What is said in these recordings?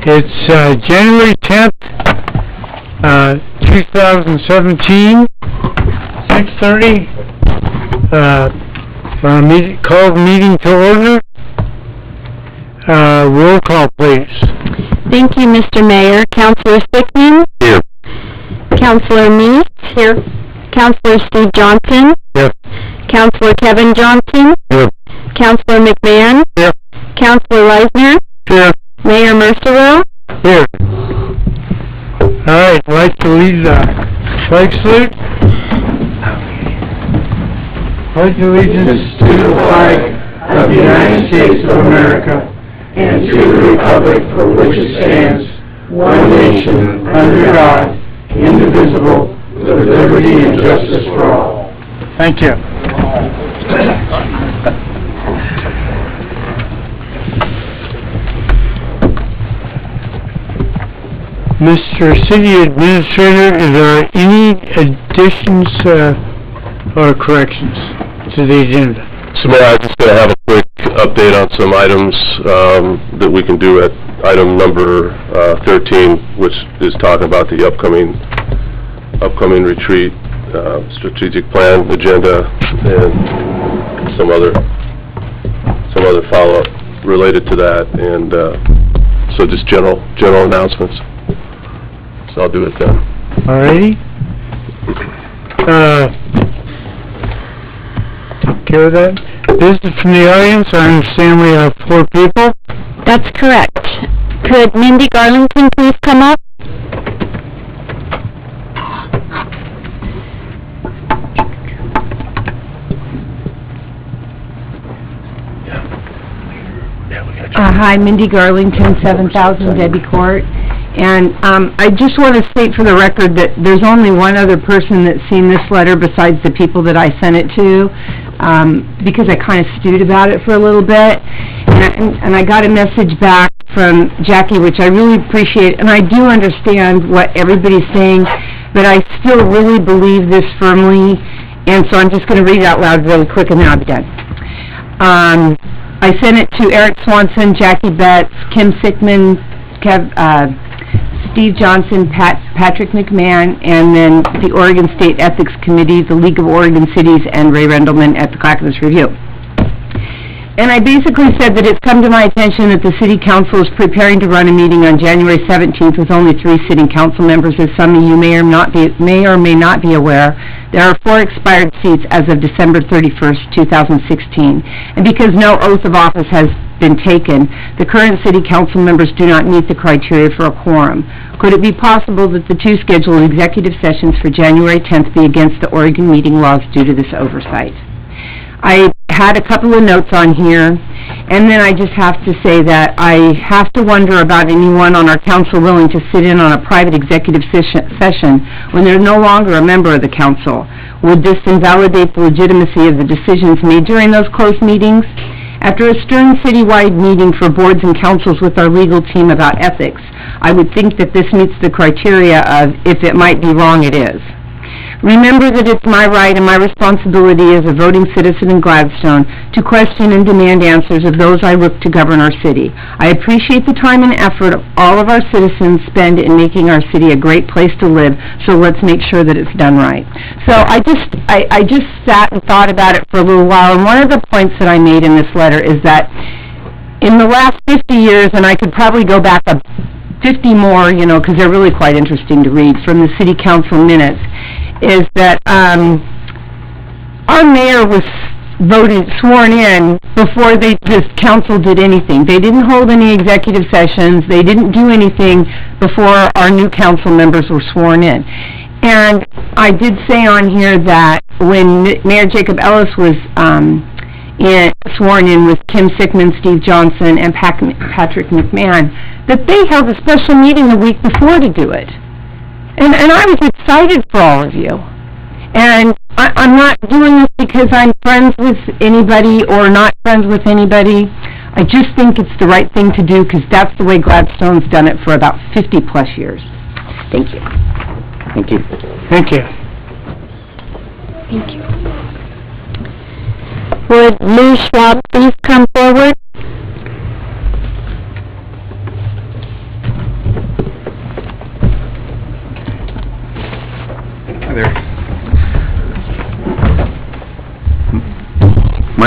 It's January 10th, 2017, 6:30. Call the meeting to order. Roll call, please. Thank you, Mr. Mayor. Councilor Stickman? Here. Councilor Meese? Here. Councilor Steve Johnson? Here. Councilor Kevin Johnson? Here. Councilor McMahon? Here. Councilor Leisner? Here. Mayor Mercero? Here. All right, I'd like to lead the flag salute. Pledge allegiance to the flag of the United States of America and to the republic for which it stands, one nation, under God, indivisible, with liberty and justice for all. Thank you. Mr. City Administrator, is there any additions or corrections to the agenda? So Mayor, I'm just going to have a quick update on some items that we can do at item number 13, which is talking about the upcoming retreat, strategic plan agenda, and some other follow-up related to that, and so just general announcements. So I'll do it then. Alrighty. Okay with that? Business from the audience, I understand we have 4 people. That's correct. Could Mindy Garlington please come up? Hi, Mindy Garlington, 7000 Debbie Court. And I just want to state for the record that there's only one other person that's seen this letter besides the people that I sent it to, because I kind of stewed about it for a little bit. And I got a message back from Jackie, which I really appreciate, and I do understand what everybody's saying, but I still really believe this firmly, and so I'm just going to read it out loud really quick, and then I'll be done. I sent it to Eric Swanson, Jackie Betts, Kim Sickman, Steve Johnson, Patrick McMahon, and then the Oregon State Ethics Committee, the League of Oregon Cities, and Ray Rendelman at the Clackamas Review. And I basically said that it's come to my attention that the City Council is preparing to run a meeting on January 17th with only 3 sitting council members. As some of you may or may not be aware, there are 4 expired seats as of December 31st, 2016. And because no oath of office has been taken, the current City Council members do not meet the criteria for a quorum. Could it be possible that the 2 scheduled executive sessions for January 10th be against the Oregon meeting laws due to this oversight? I had a couple of notes on here, and then I just have to say that I have to wonder about anyone on our council willing to sit in on a private executive session when they're no longer a member of the council. Would this invalidate the legitimacy of the decisions made during those closed meetings? After a stern citywide meeting for boards and councils with our legal team about ethics, I would think that this meets the criteria of if it might be wrong, it is. Remember that it's my right and my responsibility as a voting citizen in Gladstone to question and demand answers of those I look to govern our city. I appreciate the time and effort all of our citizens spend in making our city a great place to live, so let's make sure that it's done right. So I just sat and thought about it for a little while, and one of the points that I made in this letter is that in the last 50 years, and I could probably go back 50 more, because they're really quite interesting to read from the City Council minutes, is that our mayor was sworn in before this council did anything. They didn't hold any executive sessions. They didn't do anything before our new council members were sworn in. And I did say on here that when Mayor Jacob Ellis was sworn in with Kim Sickman, Steve Johnson, and Patrick McMahon, that they held a special meeting the week before to do it. And I was excited for all of you. And I'm not doing this because I'm friends with anybody or not friends with anybody. I just think it's the right thing to do because that's the way Gladstone's done it for about 50-plus years. Thank you. Thank you. Thank you. Thank you. Would Lou Schwab please come forward?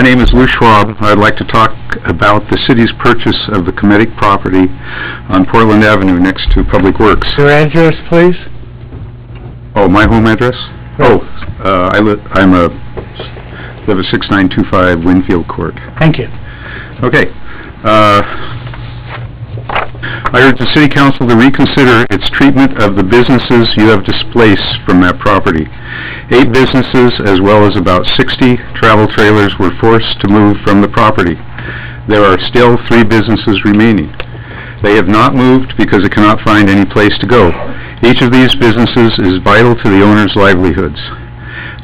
name is Lou Schwab. I'd like to talk about the city's purchase of the Cometic property on Portland Avenue next to Public Works. Your address, please? Oh, my home address? Oh, I live at 6925 Winfield Court. Thank you. Okay. I urge the City Council to reconsider its treatment of the businesses you have displaced from that property. 8 businesses, as well as about 60 travel trailers, were forced to move from the property. There are still 3 businesses remaining. They have not moved because they cannot find any place to go. Each of these businesses is vital to the owners' livelihoods.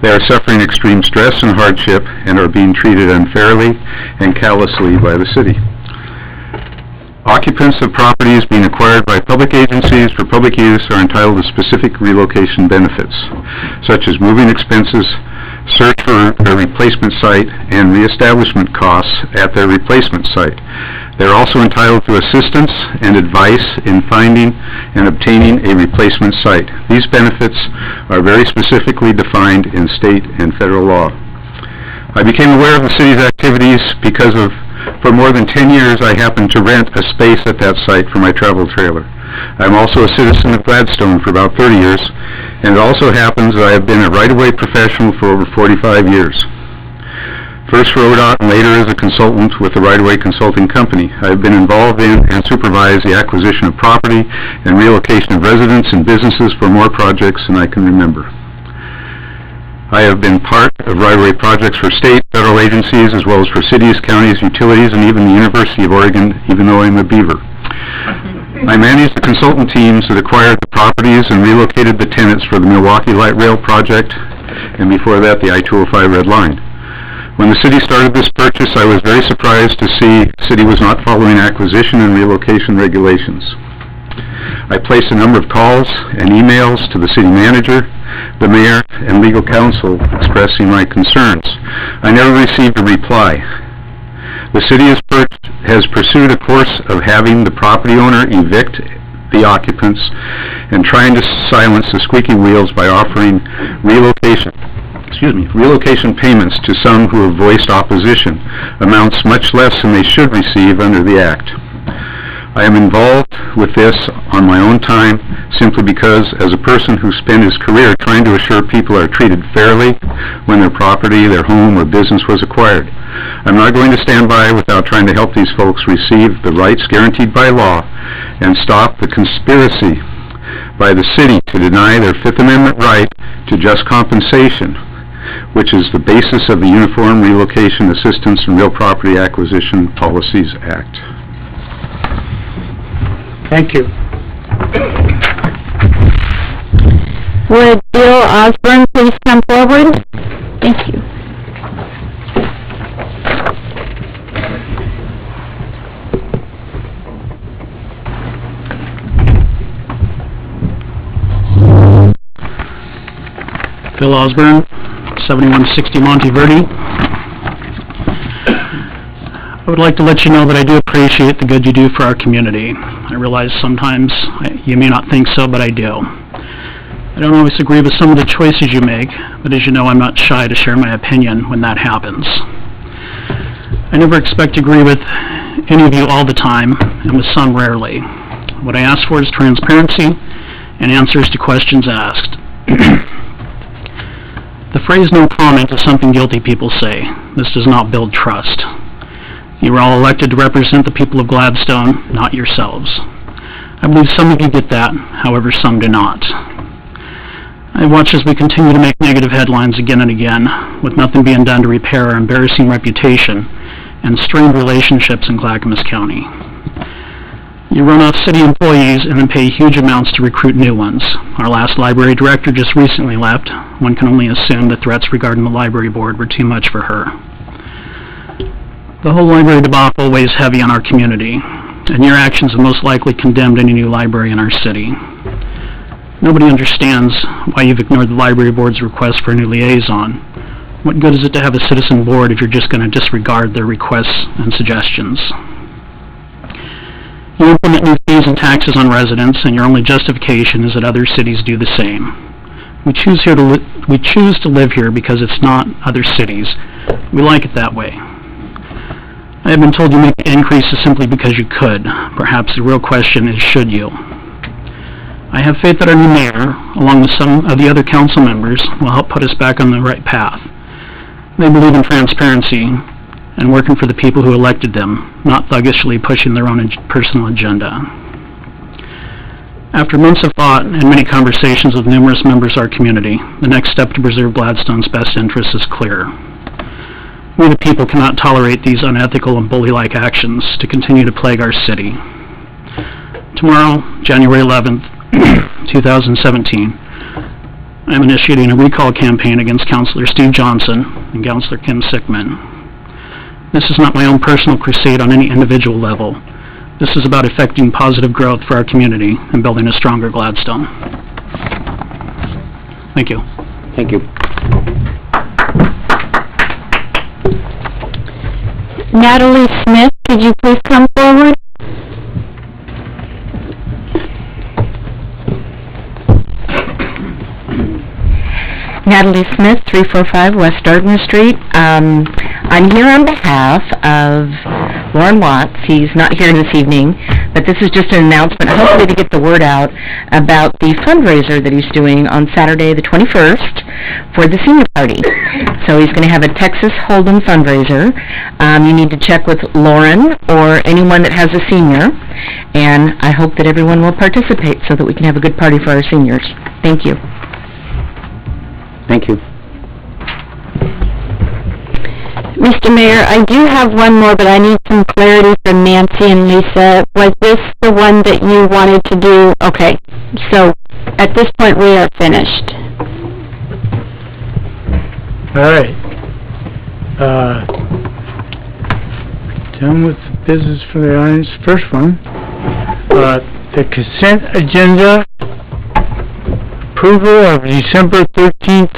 They are suffering extreme stress and hardship and are being treated unfairly and callously by the city. Occupants of properties being acquired by public agencies for public use are entitled to specific relocation benefits, such as moving expenses, search for a replacement site, and reestablishment costs at their replacement site. They are also entitled to assistance and advice in finding and obtaining a replacement site. These benefits are very specifically defined in state and federal law. I became aware of the city's activities because for more than 10 years I happened to rent a space at that site for my travel trailer. I'm also a citizen of Gladstone for about 30 years, and it also happens that I have been a right-of-way professional for over 45 years. First for ODOT and later as a consultant with the right-of-way consulting company. I have been involved in and supervised the acquisition of property and relocation of residents and businesses for more projects than I can remember. I have been part of right-of-way projects for state, federal agencies, as well as for cities, counties, utilities, and even the University of Oregon, even though I'm a Beaver. I managed the consultant teams that acquired the properties and relocated the tenants for the Milwaukee Light Rail project, and before that, the I-205 Red Line. When the city started this purchase, I was very surprised to see the city was not following acquisition and relocation regulations. I placed a number of calls and emails to the city manager, the mayor, and legal counsel expressing my concerns. I never received a reply. The city has pursued a course of having the property owner evict the occupants and trying to silence the squeaky wheels by offering relocation payments to some who have voiced opposition, amounts much less than they should receive under the Act. I am involved with this on my own time simply because, as a person who spent his career trying to assure people are treated fairly when their property, their home, or business was acquired, I'm not going to stand by without trying to help these folks receive the rights guaranteed by law and stop the conspiracy by the city to deny their Fifth Amendment right to just compensation, which is the basis of the Uniform Relocation Assistance and Real Property Acquisition Policies Act. Thank you. Would Bill Osborne please come forward? Thank you. Bill Osborne, 7160 Monteverde. I would like to let you know that I do appreciate the good you do for our community. I realize sometimes you may not think so, but I do. I don't always agree with some of the choices you make, but as you know, I'm not shy to share my opinion when that happens. I never expect to agree with any of you all the time, and with some rarely. What I ask for is transparency and answers to questions asked. The phrase "no comment" is something guilty people say. This does not build trust. You were all elected to represent the people of Gladstone, not yourselves. I believe some of you get that, however some do not. I watch as we continue to make negative headlines again and again, with nothing being done to repair our embarrassing reputation and strained relationships in Clackamas County. You run off city employees and then pay huge amounts to recruit new ones. Our last library director just recently left. One can only assume the threats regarding the library board were too much for her. The whole library debacle weighs heavy on our community, and your actions have most likely condemned any new library in our city. Nobody understands why you've ignored the library board's request for a new liaison. What good is it to have a citizen board if you're just going to disregard their requests and suggestions? You implement new fees and taxes on residents, and your only justification is that other cities do the same. We choose to live here because it's not other cities. We like it that way. I have been told you make increases simply because you could. Perhaps the real question is, should you? I have faith that our new mayor, along with some of the other council members, will help put us back on the right path. They believe in transparency and working for the people who elected them, not thuggishly pushing their own personal agenda. After months of thought and many conversations with numerous members of our community, the next step to preserve Gladstone's best interests is clear. We the people cannot tolerate these unethical and bully-like actions to continue to plague our city. Tomorrow, January 11th, 2017, I am initiating a recall campaign against Councilor Steve Johnson and Councilor Kim Sickman. This is not my own personal crusade on any individual level. This is about effecting positive growth for our community and building a stronger Gladstone. Thank you. Thank you. Natalie Smith, could you please come forward? Natalie Smith, 345 West Dartmouth Street. I'm here on behalf of Warren Watts. He's not here this evening, but this is just an announcement, hopefully to get the word out about the fundraiser that he's doing on Saturday the 21st for the senior party. So he's going to have a Texas Hold'em fundraiser. You need to check with Lauren or anyone that has a senior, and I hope that everyone will participate so that we can have a good party for our seniors. Thank you. Thank you. Mr. Mayor, I do have one more, but I need some clarity from Nancy and Lisa. Was this the one that you wanted to do? Okay, so at this point we are finished. All right. Done with the business for the audience. First one, the consent agenda. Approval of December 13th,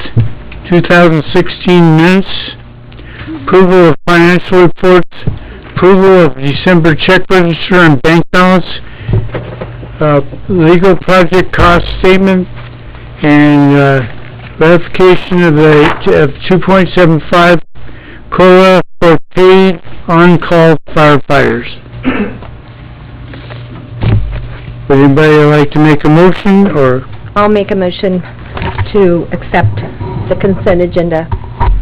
2016 minutes. Approval of financial reports. Approval of December check register and bank balance. Legal project cost statement. And ratification of the 2.75 COLA for paid on-call firefighters. Would anybody like to make a motion, or? I'll make a motion to accept the consent agenda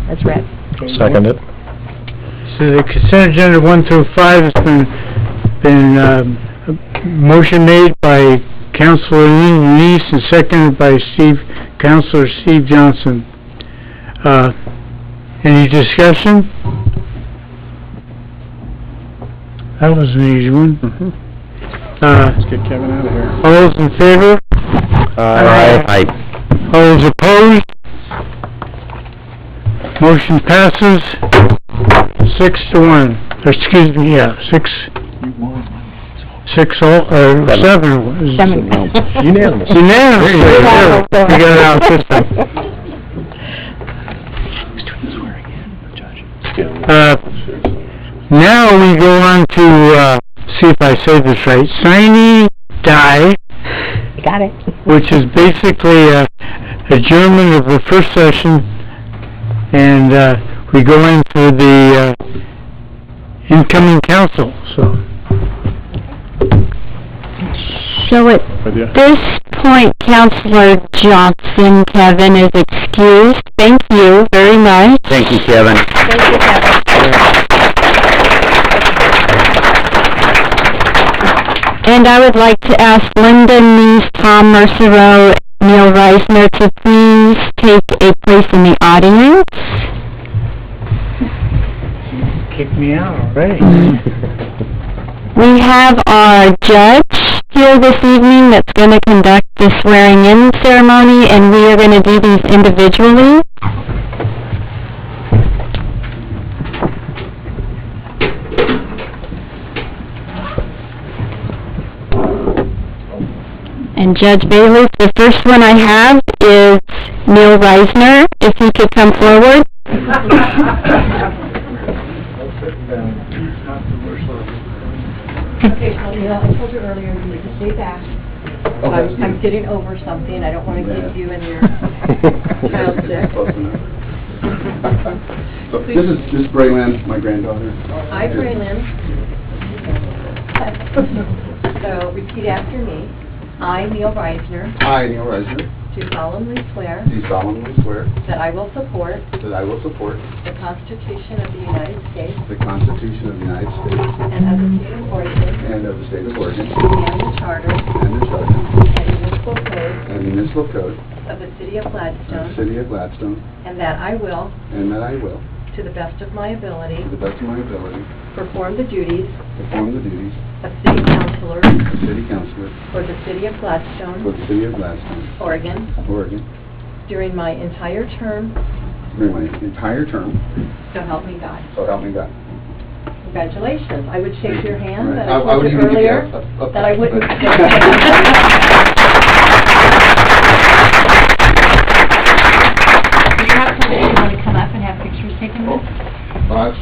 as read. Second it. So the consent agenda 1 through 5 has been motion made by Councilor Denise and seconded by Councilor Steve Johnson. Any discussion? That was an easy one. Let's get Kevin out of here. All those in favor? Aye. All those opposed? Motion passes 6-1. Excuse me, yeah, 7. Unanimous. Unanimous. We got it out this time. Now we go on to, see if I say this right, sine die. Got it. Which is basically adjournment of the first session, and we go in for the incoming council. So at this point, Councilor Johnson, Kevin is excused. Thank you very much. Thank you, Kevin. Thank you, Kevin. And I would like to ask Linda Neese, Tom Mercereau, Neil Reisner to please take a place in the audience. Kick me out already. We have our judge here this evening that's going to conduct the swearing-in ceremony, and we are going to do these individually. And Judge Bailiff, the first one I have is Neil Reisner, if he could come forward. Okay, Neil, I told you earlier you need to stay back. I'm getting over something. I don't want to keep you and your child sick. So this is Braylon, my granddaughter. I, Braylon. So repeat after me. I, Neil Reisner, I, Neil Reisner, do solemnly swear do solemnly swear that I will support that I will support the Constitution of the United States the Constitution of the United States and of the State of Oregon and of the State of Oregon and the Charter and the Charter and municipal code and municipal code of the City of of the Gladstone, City of Gladstone, and that I will, and that I will, to the best of my ability, to the best of my ability, perform the duties perform the duties of City Councilor of City Councilor for the City of for Gladstone, the City of Gladstone, Oregon, Oregon, during my entire term, during my entire term, so help me God. so help me God. Congratulations. I would shake your hand, Right. that I I told would you even give you earlier, a that I wouldn't. but- Do you have somebody you want to come up and have pictures taken with? Well,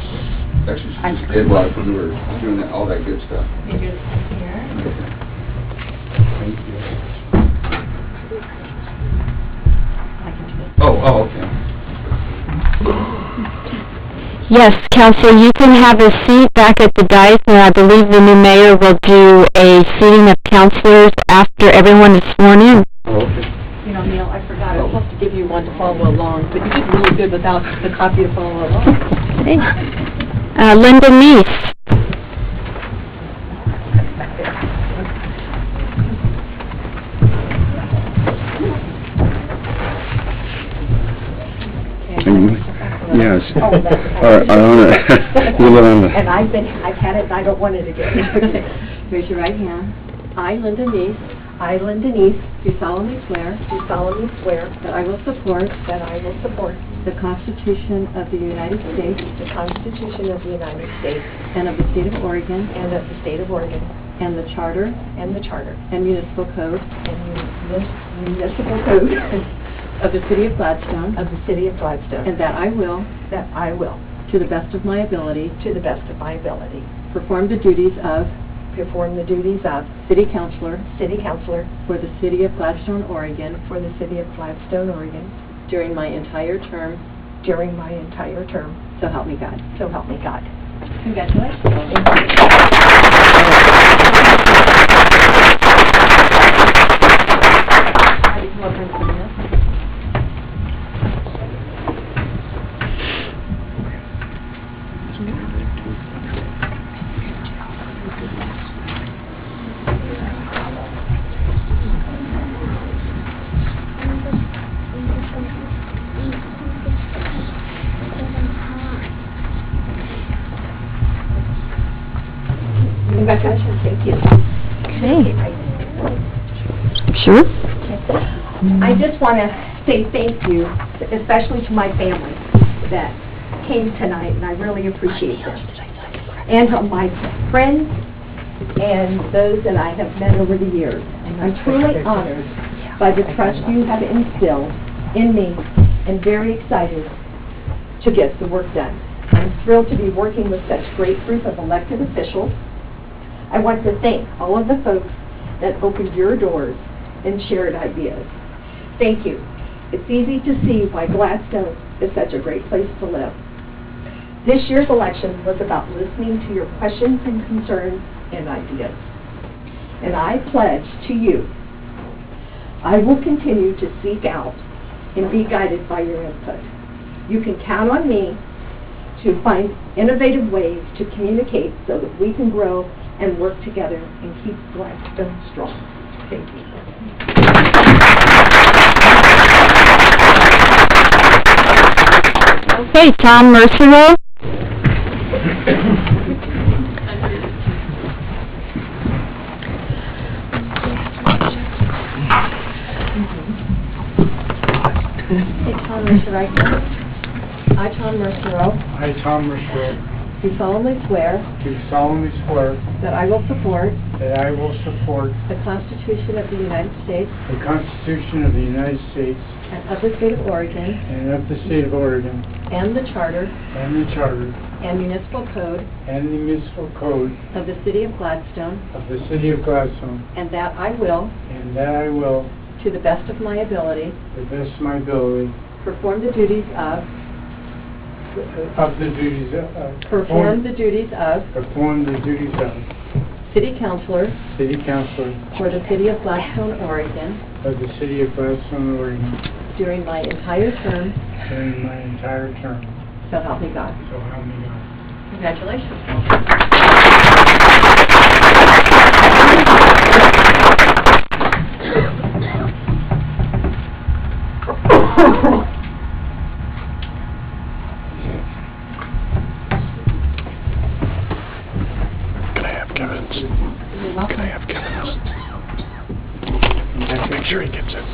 actually, she just did while we were doing that, all that good stuff. You just here. Thank you. I can do this. Oh, okay. Yes, Counselor, you can have a seat back at the dais, and I believe the new mayor will do a seating of counselors after everyone is sworn in. Oh, okay. You know, Neil, I forgot, I was supposed to give you one to follow along, but you did really good without the copy to follow along. Linda Neese. Yes. Oh, that's And I've had it, and I don't want it again. Raise your right hand. I, Linda Neese. I, Linda Neese. Do solemnly swear. Do solemnly swear. That I will support. That I will support. The Constitution of the United States. The Constitution of the United States. And of the State of Oregon. And of the State of Oregon. And the Charter. And the Charter. And municipal code. And municipal code. Of the City of Gladstone. Of the City of Gladstone. And that I will. That I will. To the best of my ability. To the best of my ability. Perform the duties of. Perform the duties of. City Councilor. City Councilor. For the City of Gladstone, Oregon. For the City of Gladstone, Oregon. During my entire term. During my entire term. So help me God. So help me God. Congratulations. Congratulations, thank you. Okay. Sure. I just want to say thank you, especially to my family that came tonight, and I really appreciate it. And to my friends and those that I have met over the years. I'm truly honored by the trust you have instilled in me and very excited to get the work done. I'm thrilled to be working with such a great group of elected officials. I want to thank all of the folks that opened your doors and shared ideas. Thank you. It's easy to see why Gladstone is such a great place to live. This year's election was about listening to your questions and concerns and ideas. And I pledge to you, I will continue to seek out and be guided by your input. You can count on me to find innovative ways to communicate so that we can grow and work together and keep Gladstone strong. Thank you. Okay, Tom Mercero. Hey, Tom Mercer, right now. I, Tom Mercero, I, Tom Mercer, do solemnly swear do solemnly swear that I will support that I will support the Constitution of the United States the Constitution of the United States and of the State of Oregon and of the State of Oregon and the Charter and the Charter and municipal code and the municipal code of the City of Gladstone, of the City of Gladstone, and that I will, and that I will, to the best of my ability, to the best of my ability, perform the duties of of the duties of... perform the duties of Perform the duties of City Councilor City Councilor for the City of Gladstone, Oregon, of the City of Gladstone, Oregon, during my entire term, during my entire term. so help me God. So help me God. Congratulations. Can I have Kevin's? Can I have Kevin's? Make sure he gets it.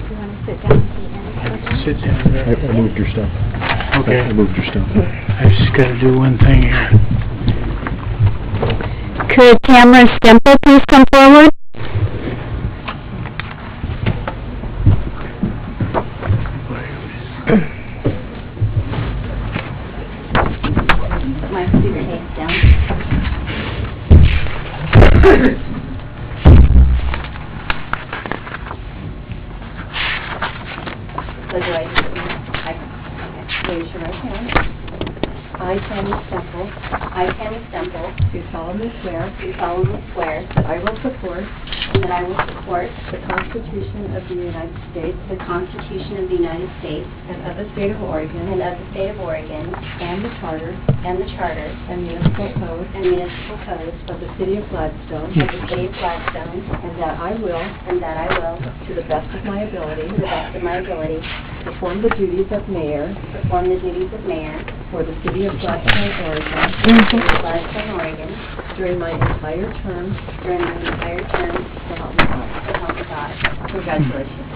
You want to sit down at the end? Sit down there. I moved your stuff. Okay. I moved your stuff. I just gotta do one thing here. Could Tamara Stemple please come forward? My suitcase down. So do I raise your right hand. I, Tammy Stemple, do solemnly swear that I will support the Constitution of the United States and of the State of Oregon and the Charter and municipal codes of the City of Gladstone, and that I will, to the best of my ability, perform the duties of mayor for the City of Gladstone, Oregon, during my entire term, so help me God. Congratulations.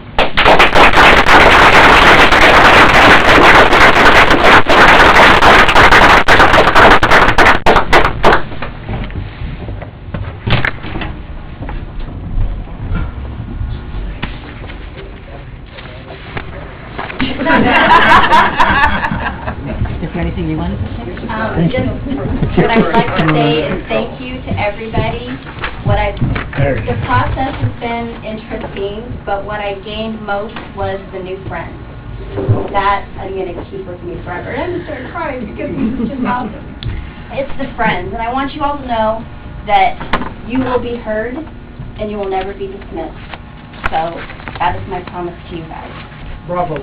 Is there anything you wanted to say? Just what I would like to say is thank you to everybody. The process has been interesting, but what I gained most was the new friends. That I'm going to keep with me forever. And I'm going to start crying because it's just awesome. It's the friends, and I want you all to know that you will be heard and you will never be dismissed. So that is my promise to you guys. Bravo.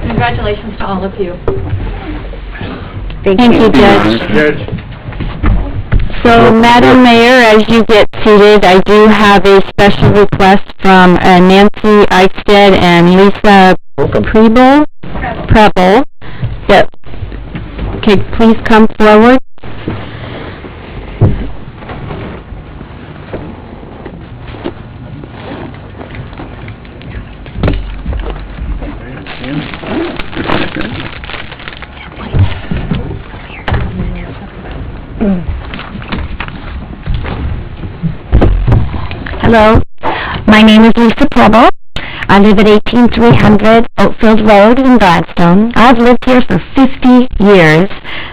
Congratulations to all of you. Thank you, Judge. Judge. So, Madam Mayor, as you get seated, I do have a special request from Nancy Eichstead and Lisa Preble. Yep. Okay, please come forward. Hello, my name is Lisa Preble. I live at 18300 Oatfield Road in Gladstone. I've lived here for 50 years.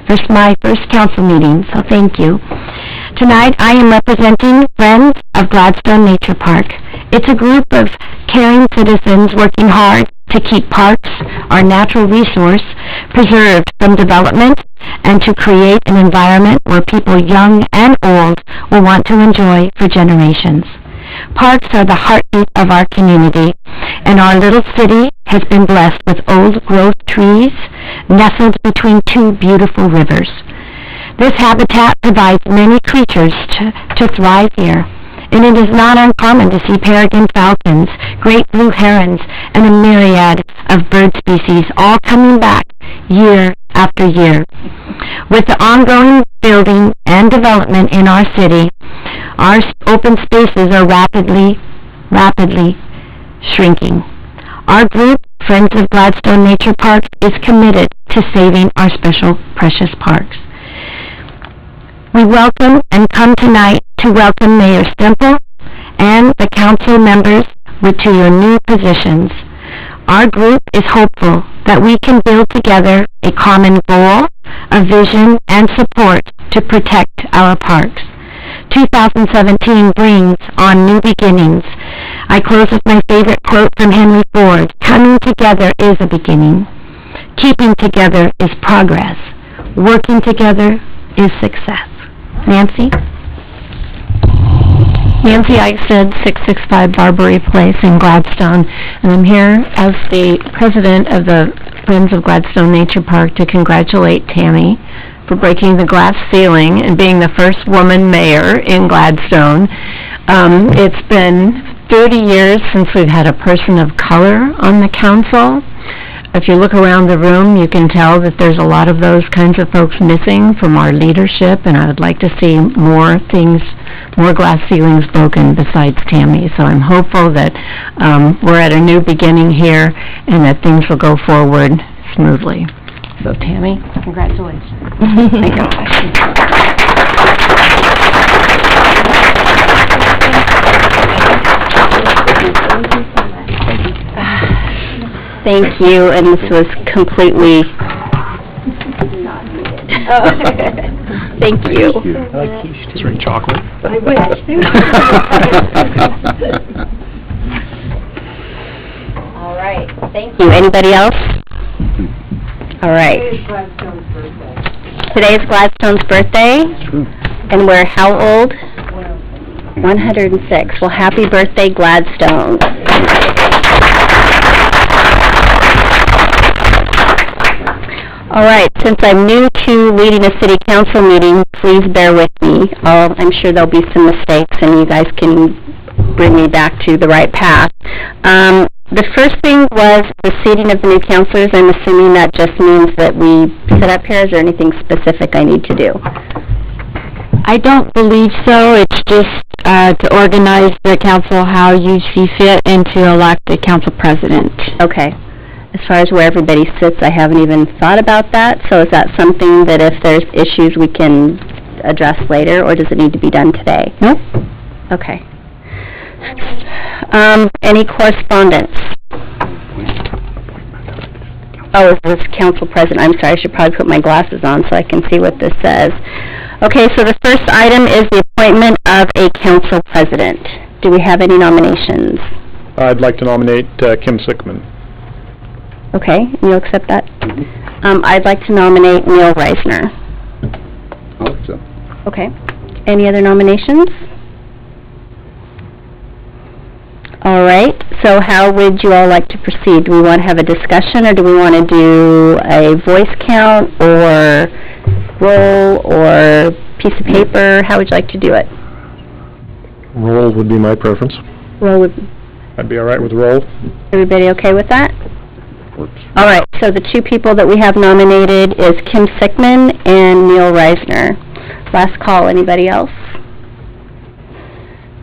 This is my first council meeting, so thank you. Tonight I am representing Friends of Gladstone Nature Park. It's a group of caring citizens working hard to keep parks, our natural resource, preserved from development and to create an environment where people young and old will want to enjoy for generations. Parks are the heartbeat of our community, and our little city has been blessed with old-growth trees nestled between two beautiful rivers. This habitat provides many creatures to thrive here, and it is not uncommon to see peregrine falcons, great blue herons, and a myriad of bird species all coming back year after year. With the ongoing building and development in our city, our open spaces are rapidly shrinking. Our group, Friends of Gladstone Nature Park, is committed to saving our special, precious parks. We welcome and come tonight to welcome Mayor Stemple and the council members to your new positions. Our group is hopeful that we can build together a common goal, a vision, and support to protect our parks. 2017 brings on new beginnings. I close with my favorite quote from Henry Ford. Coming together is a beginning. Keeping together is progress. Working together is success. Nancy? Nancy Eichstead, 665 Barbary Place in Gladstone, and I'm here as the president of the Friends of Gladstone Nature Park to congratulate Tammy for breaking the glass ceiling and being the first woman mayor in Gladstone. It's been 30 years since we've had a person of color on the council. If you look around the room, you can tell that there's a lot of those kinds of folks missing from our leadership, and I would like to see more glass ceilings broken besides Tammy. So I'm hopeful that we're at a new beginning here and that things will go forward smoothly. So Tammy, congratulations. Thank you. Thank you, and this was completely... Thank you. Is there any chocolate? I wish. All right, thank You. you. Anybody else? All right. Today is Gladstone's birthday, and we're how old? 106. Well, happy birthday, Gladstone. All right, since I'm new to leading a city council meeting, please bear with me. I'm sure there'll be some mistakes, and you guys can bring me back to the right path. The first thing was the seating of the new councilors. I'm assuming that just means that we sit up here. Is there anything specific I need to do? I don't believe so. It's just to organize the council how you see fit and to elect the council president. Okay. As far as where everybody sits, I haven't even thought about that. So is that something that if there's issues we can address later, or does it need to be done today? Nope. Okay. Any correspondence? Oh, is this council president? I'm sorry, I should probably put my glasses on so I can see what this says. Okay, so the first item is the appointment of a council president. Do we have any nominations? I'd like to nominate Kim Sickman. Okay, you'll accept that? I'd like to nominate Neil Reisner. I'll accept. Okay. Any other nominations? All right, so how would you all like to proceed? Do we want to have a discussion, or do we want to do a voice count, or roll, or piece of paper? How would you like to do it? Roll would be my preference. Roll would... I'd be all right with roll. Everybody okay with that? Works. All right, so the two people that we have nominated is Kim Sickman and Neil Reisner. Last call, anybody else?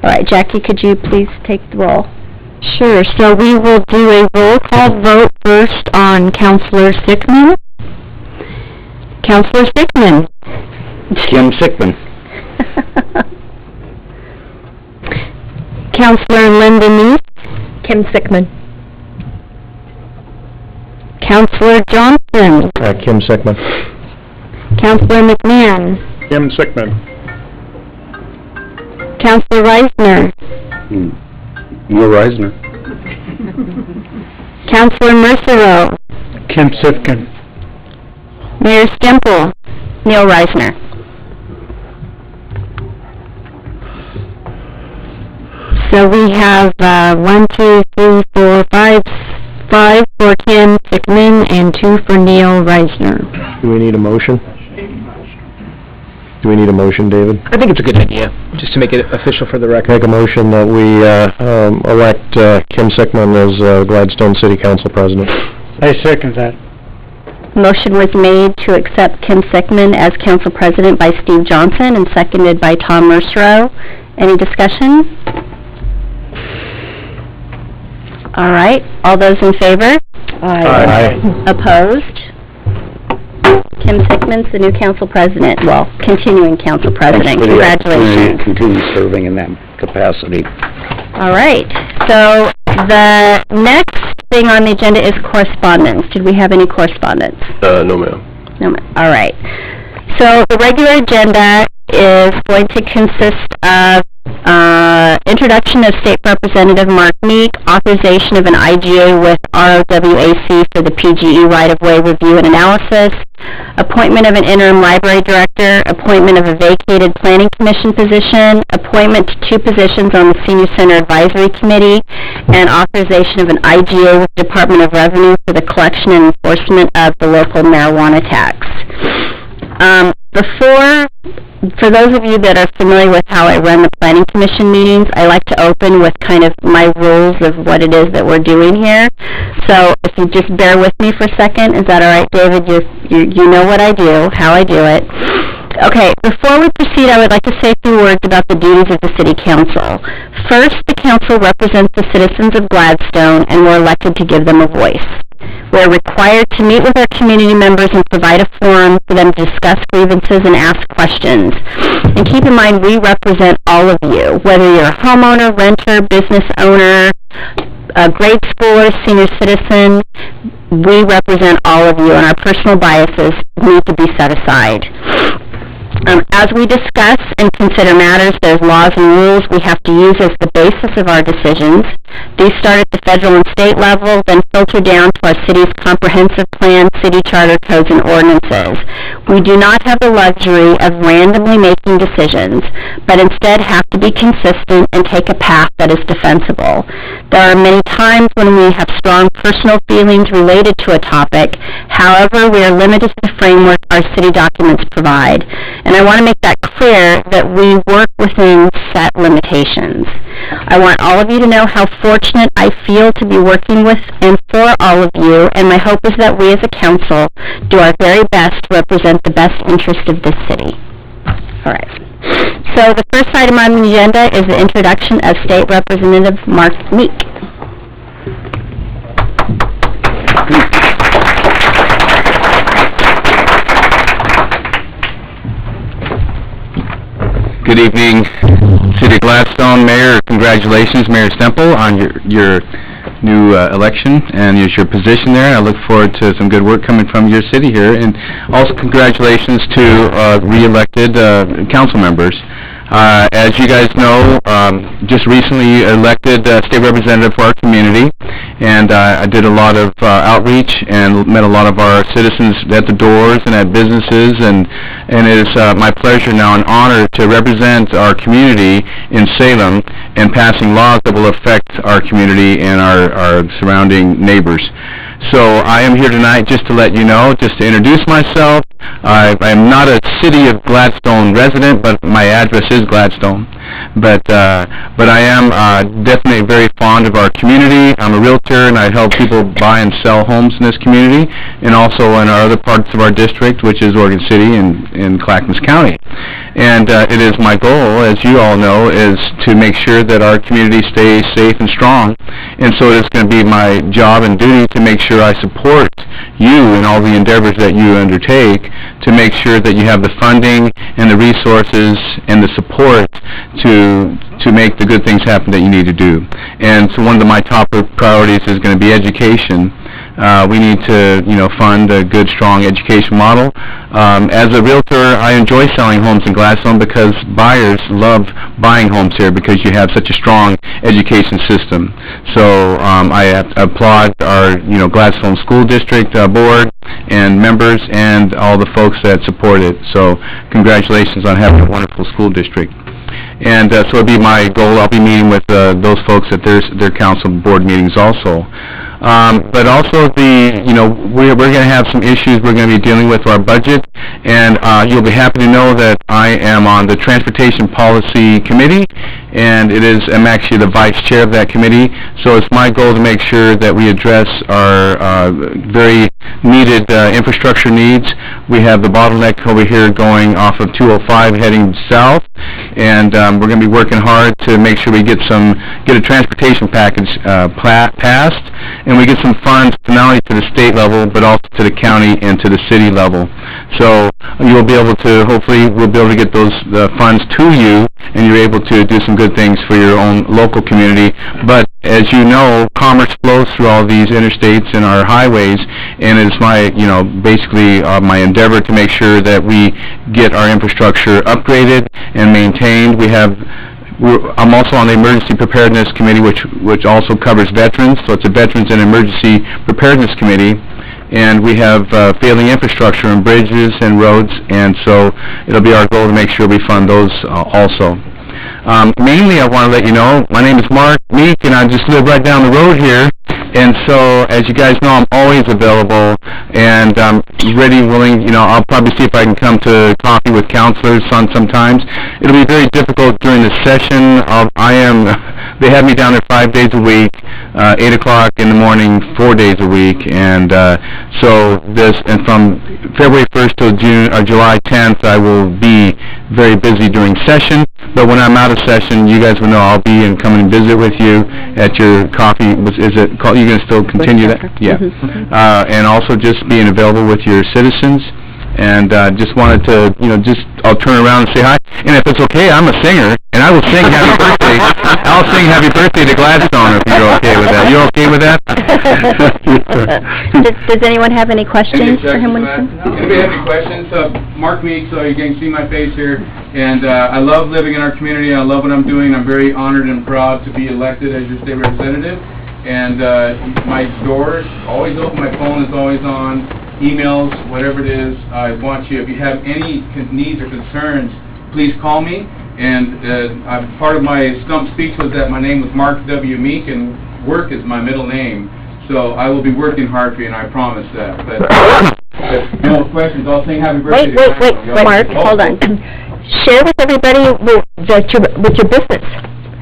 All right, Jackie, could you please take the roll? Sure, so we will do a roll call vote first on Councilor Sickman. Councilor Sickman. Kim Sickman. Councilor Linda Neese. Kim Sickman. Councilor Johnson. Kim Sickman. Councilor McMahon. Kim Sickman. Councilor Reisner. Neil Reisner. Councilor Mercero. Kim Sifkin. Mayor Stemple. Neil Reisner. So we have 1, 2, 3, 4, 5 for Kim Sickman and 2 for Neil Reisner. Do we need a motion? Do we need a motion, David? I think it's a good idea, just to make it official for the record. Make a motion that we elect Kim Sickman as Gladstone City Council President. I second that. Motion was made to accept Kim Sickman as council president by Steve Johnson and seconded by Tom Mercero. Any discussion? All right, all those in favor? Aye. Opposed? Kim Sickman's the new council president, well, continuing council president. Congratulations. Continue serving in that capacity. All right, so the next thing on the agenda is correspondence. Did we have any correspondence? No, ma'am. No, all right. So the regular agenda is going to consist of introduction of State Representative Mark Meek, authorization of an IGA with ROWAC for the PGE right-of-way review and analysis, appointment of an interim library director, appointment of a vacated planning commission position, appointment to 2 positions on the Senior Center Advisory Committee, and authorization of an IGA with the Department of Revenue for the collection and enforcement of the local marijuana tax. For those of you that are familiar with how I run the Planning Commission meetings, I like to open with kind of my rules of what it is that we're doing here. So if you just bear with me for a second, is that all right, David? You know what I do, how I do it. Okay, before we proceed, I would like to say a few words about the duties of the City Council. First, the Council represents the citizens of Gladstone, and we're elected to give them a voice. We're required to meet with our community members and provide a forum for them to discuss grievances and ask questions. And keep in mind, we represent all of you, whether you're a homeowner, renter, business owner, a grade schooler, senior citizen. We represent all of you, and our personal biases need to be set aside. As we discuss and consider matters, there's laws and rules we have to use as the basis of our decisions. These start at the federal and state level, then filter down to our city's comprehensive plan, city charter, codes, and ordinances. We do not have the luxury of randomly making decisions, but instead have to be consistent and take a path that is defensible. There are many times when we have strong personal feelings related to a topic. However, we are limited to the framework our city documents provide. And I want to make that clear that we work within set limitations. I want all of you to know how fortunate I feel to be working with and for all of you, and my hope is that we as a council do our very best to represent the best interest of this city. All right. So the first item on the agenda is the introduction of State Representative Mark Meek. Good evening, City of Gladstone Mayor. Congratulations, Mayor Stemple, on your new election and your position there. I look forward to some good work coming from your city here, and also congratulations to re-elected council members. As you guys know, just recently elected state representative for our community, and I did a lot of outreach and met a lot of our citizens at the doors and at businesses, and it is my pleasure now and honor to represent our community in Salem in passing laws that will affect our community and our surrounding neighbors. So I am here tonight just to let you know, just to introduce myself. I am not a City of Gladstone resident, but my address is Gladstone. But I am definitely very fond of our community. I'm a realtor, and I help people buy and sell homes in this community, and also in our other parts of our district, which is Oregon City and in Clackamas County. And it is my goal, as you all know, is to make sure that our community stays safe and strong. And so it is going to be my job and duty to make sure I support you in all the endeavors that you undertake to make sure that you have the funding and the resources and the support to make the good things happen that you need to do. And so one of my top priorities is going to be education. We need to, fund a good, strong education model. As a realtor, I enjoy selling homes in Gladstone because buyers love buying homes here because you have such a strong education system. So I applaud our, Gladstone School District Board and members and all the folks that support it. So congratulations on having a wonderful school district. And so it'll be my goal. I'll be meeting with those folks at their council board meetings also. But also we're going to have some issues we're going to be dealing with our budget, and you'll be happy to know that I am on the Transportation Policy Committee, and I'm actually the vice chair of that committee, so it's my goal to make sure that we address our very needed infrastructure needs. We have the bottleneck over here going off of 205 heading south, and we're going to be working hard to make sure we get a transportation package passed, and we get some funds not only to the state level but also to the county and to the city level. So so you'll be able to, hopefully, we'll be able to get those funds to you, and you're able to do some good things for your own local community. But as you know, commerce flows through all these interstates and our highways, and it's my, basically my endeavor to make sure that we get our infrastructure upgraded and maintained. I'm also on the Emergency Preparedness Committee, which also covers veterans, so it's a Veterans and Emergency Preparedness Committee, and we have failing infrastructure and bridges and roads, and so it'll be our goal to make sure we fund those also. Mainly, I want to let you know, my name is Mark Meek, and I just live right down the road here, and so, as you guys know, I'm always available, and I'm ready, willing, I'll probably see if I can come to coffee with counselors sometimes. It'll be very difficult during the session. They have me down there 5 days a week, 8 o'clock in the morning, 4 days a week, and and from February 1st till July 10th, I will be very busy during session, but when I'm out of session, you guys will know I'll be and come and visit with you at your coffee. Is it called? You going to still continue that? Yeah. And also just being available with your citizens. And just wanted to, I'll turn around and say hi. And if it's okay, I'm a singer, and I will sing happy birthday. I'll sing happy birthday to Gladstone if you're okay with that. You okay with that? Does anyone have any questions for him? Anybody have any questions? Mark Meek, so you can see my face here. And I love living in our community. I love what I'm doing. I'm very honored and proud to be elected as your state representative. And my door's always open. My phone is always on. Emails, whatever it is, I want you. If you have any needs or concerns, please call me. And part of my stump speech was that my name was Mark W. Meek, and work is my middle name. So I will be working hard for you, and I promise that. But if no questions, I'll sing happy birthday. Wait, Mark, hold on. Share with everybody with your business,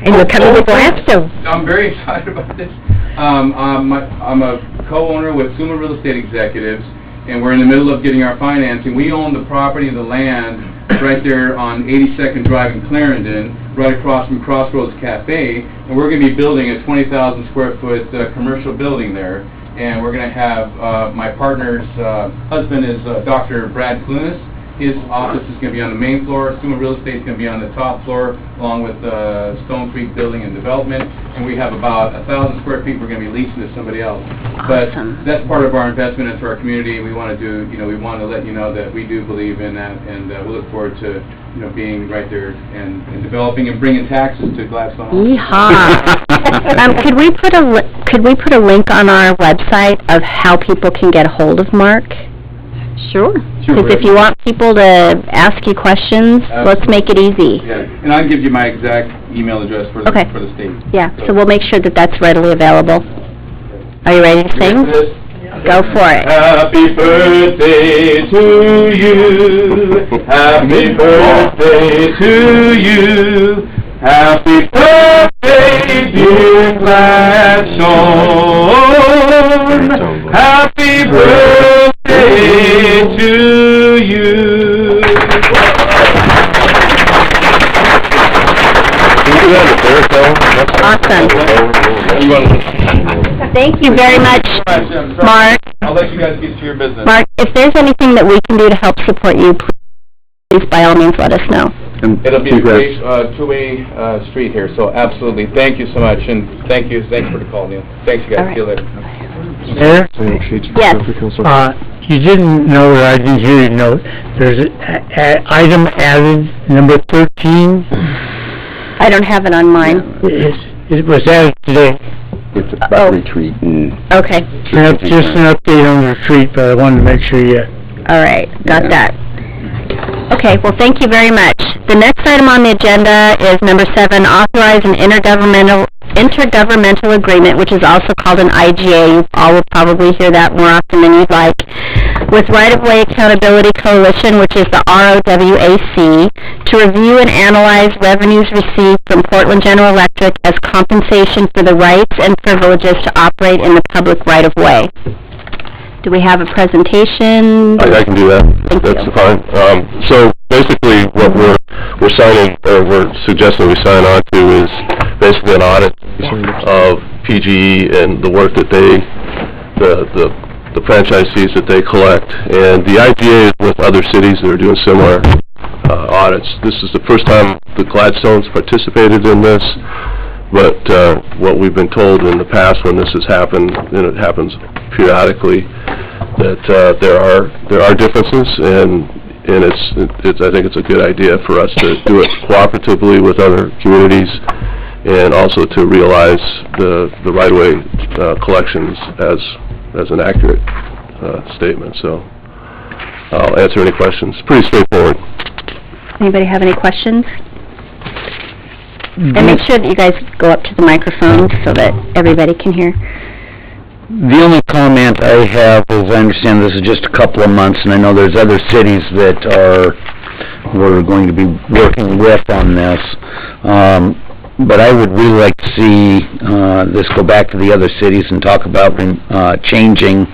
and you're coming to Gladstone. I'm very excited about this. I'm a co-owner with Suma Real Estate Executives, and we're in the middle of getting our financing. We own the property and the land right there on 82nd Drive in Clarendon, right across from Crossroads Cafe, and we're going to be building a 20,000 square foot commercial building there. And we're going to have my partner's husband is Dr. Brad Clunas. His office is going to be on the main floor. Suma Real Estate is going to be on the top floor, along with Stone Creek Building and Development. And we have about 1,000 square feet we're going to be leasing to somebody else. Awesome. But that's part of our investment into our community. We want to do, we want to let you know that we do believe in that, and we look forward to, being right there and developing and bringing taxes to Gladstone. Yeehaw! Could we put a link on our website of how people can get a hold of Mark? Sure. Because if you want people to ask you questions, let's make it easy. Yeah, and I'll give you my exact email address for the state. Yeah, so we'll make sure that that's readily available. Are you ready to sing? Go for it. Happy birthday to you. Happy birthday to you. Happy birthday, dear Gladstone. Happy birthday to you. Awesome. Thank you very much, Mark. I'll let you guys get to your business. Mark, if there's anything that we can do to help support you, please by all means let us know. It'll be a great two-way street here, so absolutely. Thank you so much, and thanks for the call, Neil. Thanks, you guys. Right. See you later. Mayor? Yes. You didn't know, or I didn't hear you know, there's an item added, number 13. I don't have it on mine. It was added today. It's about retreat and... Okay. Just an update on the retreat, but I wanted to make sure you... All right, got that. Okay, well, thank you very much. The next item on the agenda is number 7, authorize an intergovernmental agreement, which is also called an IGA. You all will probably hear that more often than you'd like, with Right-of-Way Accountability Coalition, which is the ROWAC, to review and analyze revenues received from Portland General Electric as compensation for the rights and privileges to operate in the public right-of-way. Do we have a presentation? I can do that. That's fine. So basically, what we're signing, or we're suggesting we sign on to, is basically an audit of PGE and the work that the the franchise fees that they collect. And the IGA is with other cities that are doing similar audits. This is the first time the Gladstone's participated in this, but what we've been told in the past when this has happened, and it happens periodically, that there are differences, and I think it's a good idea for us to do it cooperatively with other communities, and also to realize the right-of-way collections as an accurate statement. So I'll answer any questions. Pretty straightforward. Anybody have any questions? And make sure that you guys go up to the microphone so that everybody can hear. The only comment I have is, I understand this is just a couple of months, and I know there's other cities that we're going to be working with on this. But I would really like to see this go back to the other cities and talk about changing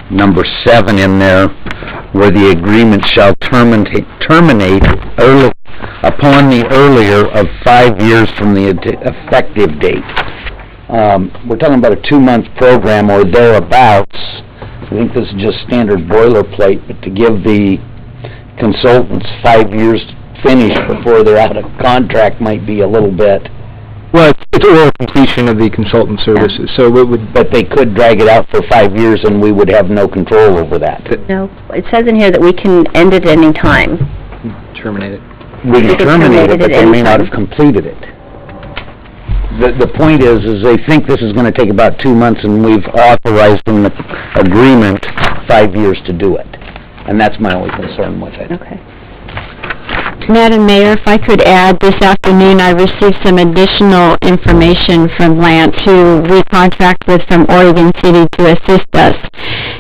number 7 in there, where the agreement shall terminate early, upon the earlier of 5 years from the effective date. We're talking about a 2-month program or thereabouts. I think this is just standard boilerplate, but to give the consultants 5 years to finish before they're out of contract might be a little bit. Well, it's oral completion of the consultant services, so it would... But they could drag it out for 5 years and we would have no control over that. No, it says in here that we can end it any time. Terminate it. We can terminate it, but they may not have completed it. The point is they think this is going to take about 2 months, and we've authorized in the agreement 5 years to do it. And that's my only concern with it. Okay. Madam Mayor, if I could add, this afternoon I received some additional information from Lance, who we contract with from Oregon City to assist us.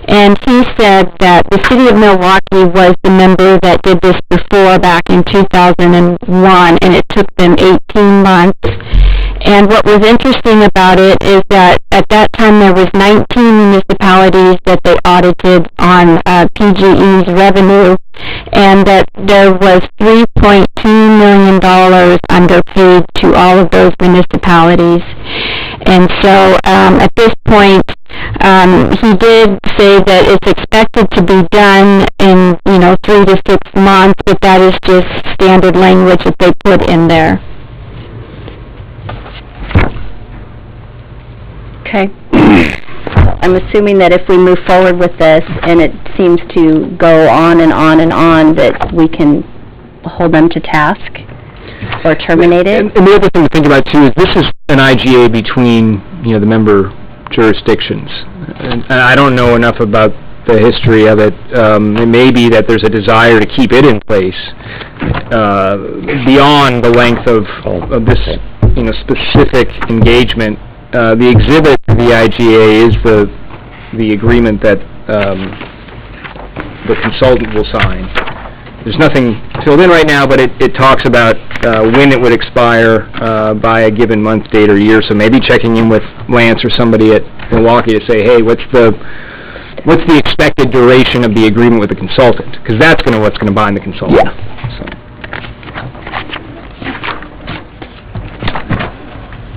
And he said that the City of Milwaukee was the member that did this before, back in 2001, and it took them 18 months. And what was interesting about it is that at that time there was 19 municipalities that they audited on PGE's revenue, and that there was $3.2 million underpaid to all of those municipalities. And so at this point, he did say that it's expected to be done in 3 to 6 months, but that is just standard language that they put in there. Okay. I'm assuming that if we move forward with this, and it seems to go on and on and on, that we can hold them to task or terminate it. And the other thing to think about, too, is this is an IGA between, the member jurisdictions. And I don't know enough about the history of it. It may be that there's a desire to keep it in place beyond the length of this, specific engagement. The exhibit to the IGA is the agreement that the consultant will sign. There's nothing filled in right now, but it talks about when it would expire by a given month, date, or year. So maybe checking in with Lance or somebody at Milwaukee to say, hey, what's the expected duration of the agreement with the consultant? Because that's what's going to bind the consultant. Yeah. So.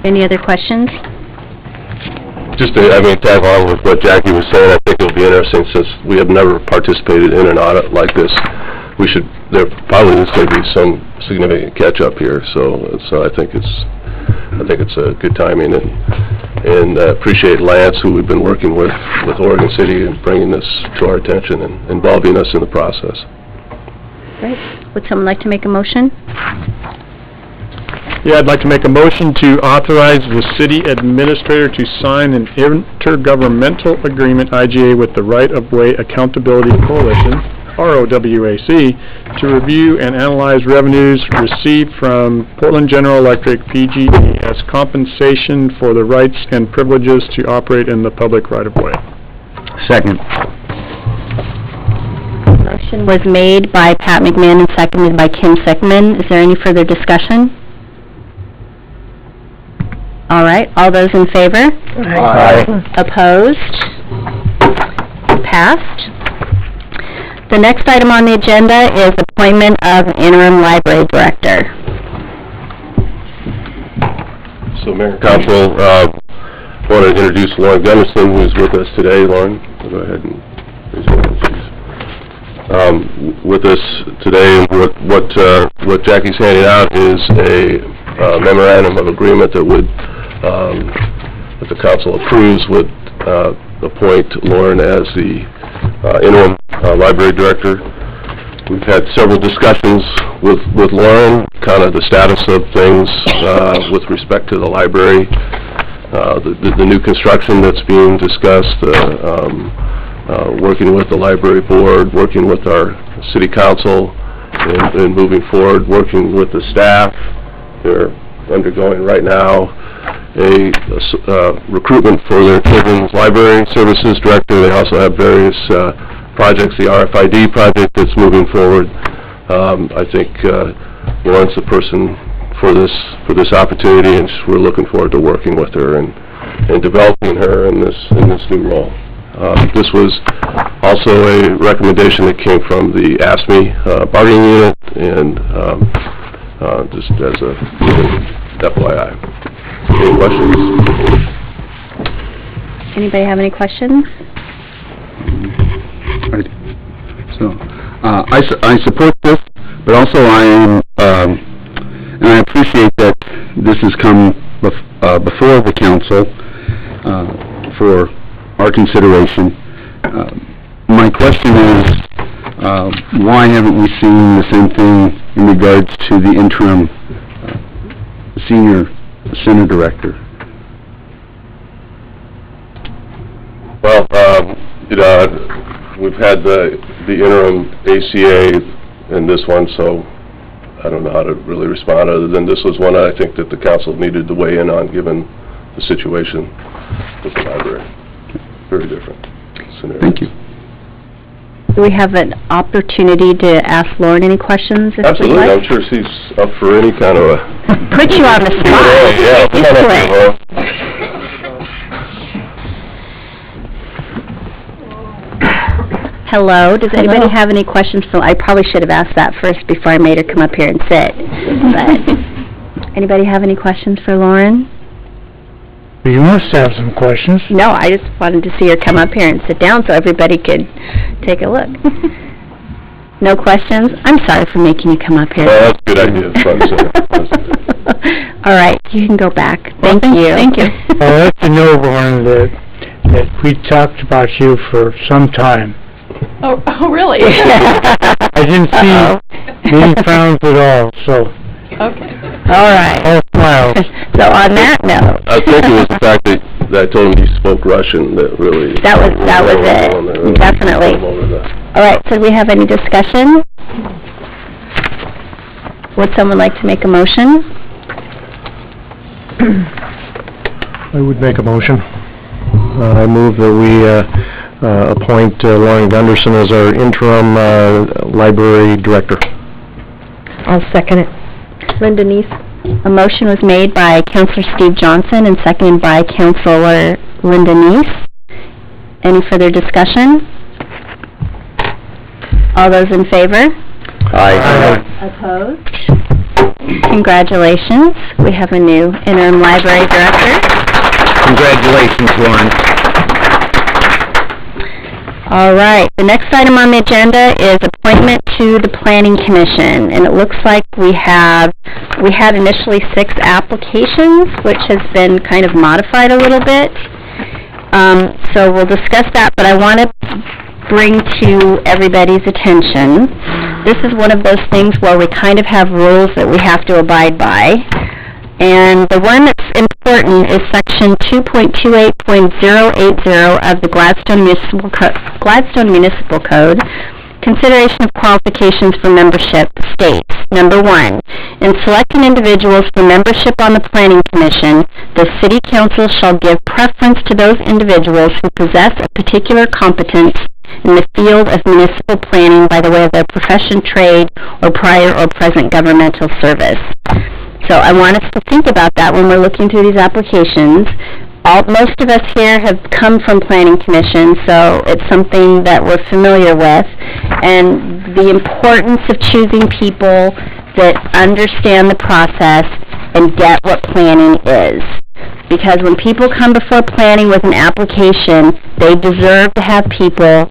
Any other questions? Just to, tag along with what Jackie was saying, I think it'll be interesting, since we have never participated in an audit like this. There probably is going to be some significant catch-up here, so I think it's a good timing, and appreciate Lance, who we've been working with Oregon City, and bringing this to our attention and involving us in the process. Great. Would someone like to make a motion? Yeah, I'd like to make a motion to authorize the city administrator to sign an intergovernmental agreement, IGA, with the Right-of-Way Accountability Coalition, ROWAC, to review and analyze revenues received from Portland General Electric, PGE, as compensation for the rights and privileges to operate in the public right-of-way. Second. Motion was made by Pat McMahon and seconded by Kim Sickman. Is there any further discussion? All right, all those in favor? Aye. Opposed? Passed. The next item on the agenda is appointment of an interim library director. So, Mayor and Council, want to introduce Lauren Gunderson, who's with us today. Lauren, go ahead and raise your hand, please. With us today, what Jackie's handing out is a memorandum of agreement that would, that the council approves, would appoint Lauren as the interim library director. We've had several discussions with Lauren, kind of the status of things with respect to the library, the new construction that's being discussed, working with the library board, working with our city council, and moving forward, working with the staff. They're undergoing right now a recruitment for their children's library services director. They also have various projects, the RFID project that's moving forward. I think Lauren's the person for this opportunity, and we're looking forward to working with her and developing her in this new role. This was also a recommendation that came from the ASME bargaining unit, and just as a FYI. Any questions? Anybody have any questions? Right. So, I support this, but also I am, and I appreciate that this has come before the council for our consideration. My question is, why haven't we seen the same thing in regards to the interim senior center director? Well, we've had the interim ACA in this one, so I don't know how to really respond other than this was one I think that the council needed to weigh in on, given the situation with the library. Very different scenario. Thank you. Do we have an opportunity to ask Lauren any questions? If Absolutely, we'd like? I'm sure she's up for any kind of a... Put you on the spot. Yeah, come on up, Lauren. Hello, does anybody have any questions? So I probably should have asked that first before I made her come up here and sit. But anybody have any questions for Lauren? You must have some questions. No, I just wanted to see her come up here and sit down so everybody could take a look. No questions? I'm sorry for making you come up here. Well, that's a good idea. Front and center. All right, you can go back. Thank you. Thank you. I'll let you know, Lauren, that we talked about you for some time. Oh, really? I didn't see any frowns at all, so... Okay. All right. All smiles. So on that note... I think it was the fact that I told him he spoke Russian that really... That was it. Definitely. All right, so do we have any discussion? Would someone like to make a motion? I would make a motion. I move that we appoint Lauren Gunderson as our interim library director. I'll second it. Linda Neese. A motion was made by Councilor Steve Johnson and seconded by Councilor Linda Neese. Any further discussion? All those in favor? Aye. Opposed? Congratulations. We have a new interim library director. Congratulations, Lauren. All right, the next item on the agenda is appointment to the Planning Commission, and it looks like we had initially 6 applications, which has been kind of modified a little bit. So we'll discuss that, but I want to bring to everybody's attention, this is one of those things where we kind of have rules that we have to abide by. And the one that's important is Section 2.28.080 of the Gladstone Municipal Code. Consideration of qualifications for membership states, number 1, in selecting individuals for membership on the Planning Commission, the City Council shall give preference to those individuals who possess a particular competence in the field of municipal planning by the way of their profession, trade, or prior or present governmental service. So I want us to think about that when we're looking through these applications. Most of us here have come from Planning Commission, so it's something that we're familiar with, and the importance of choosing people that understand the process and get what planning is. because when people come before planning with an application, they deserve to have people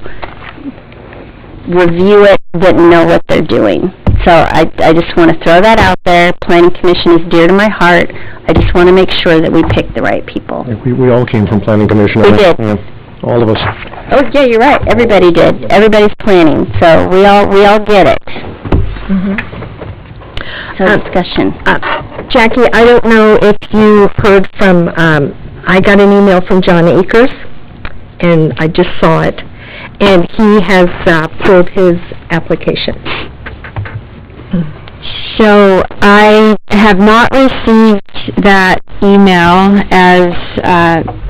review it that know what they're doing. So I just want to throw that out there. Planning Commission is dear to my heart. I just want to make sure that we pick the right people. We all came from Planning Commission. We did. All of us. Oh, yeah, you're right. Everybody did. Everybody's planning, so we all get it. So discussion. Jackie, I don't know if you heard from, I got an email from John Akers, and I just saw it, and he has pulled his application. So I have not received that email as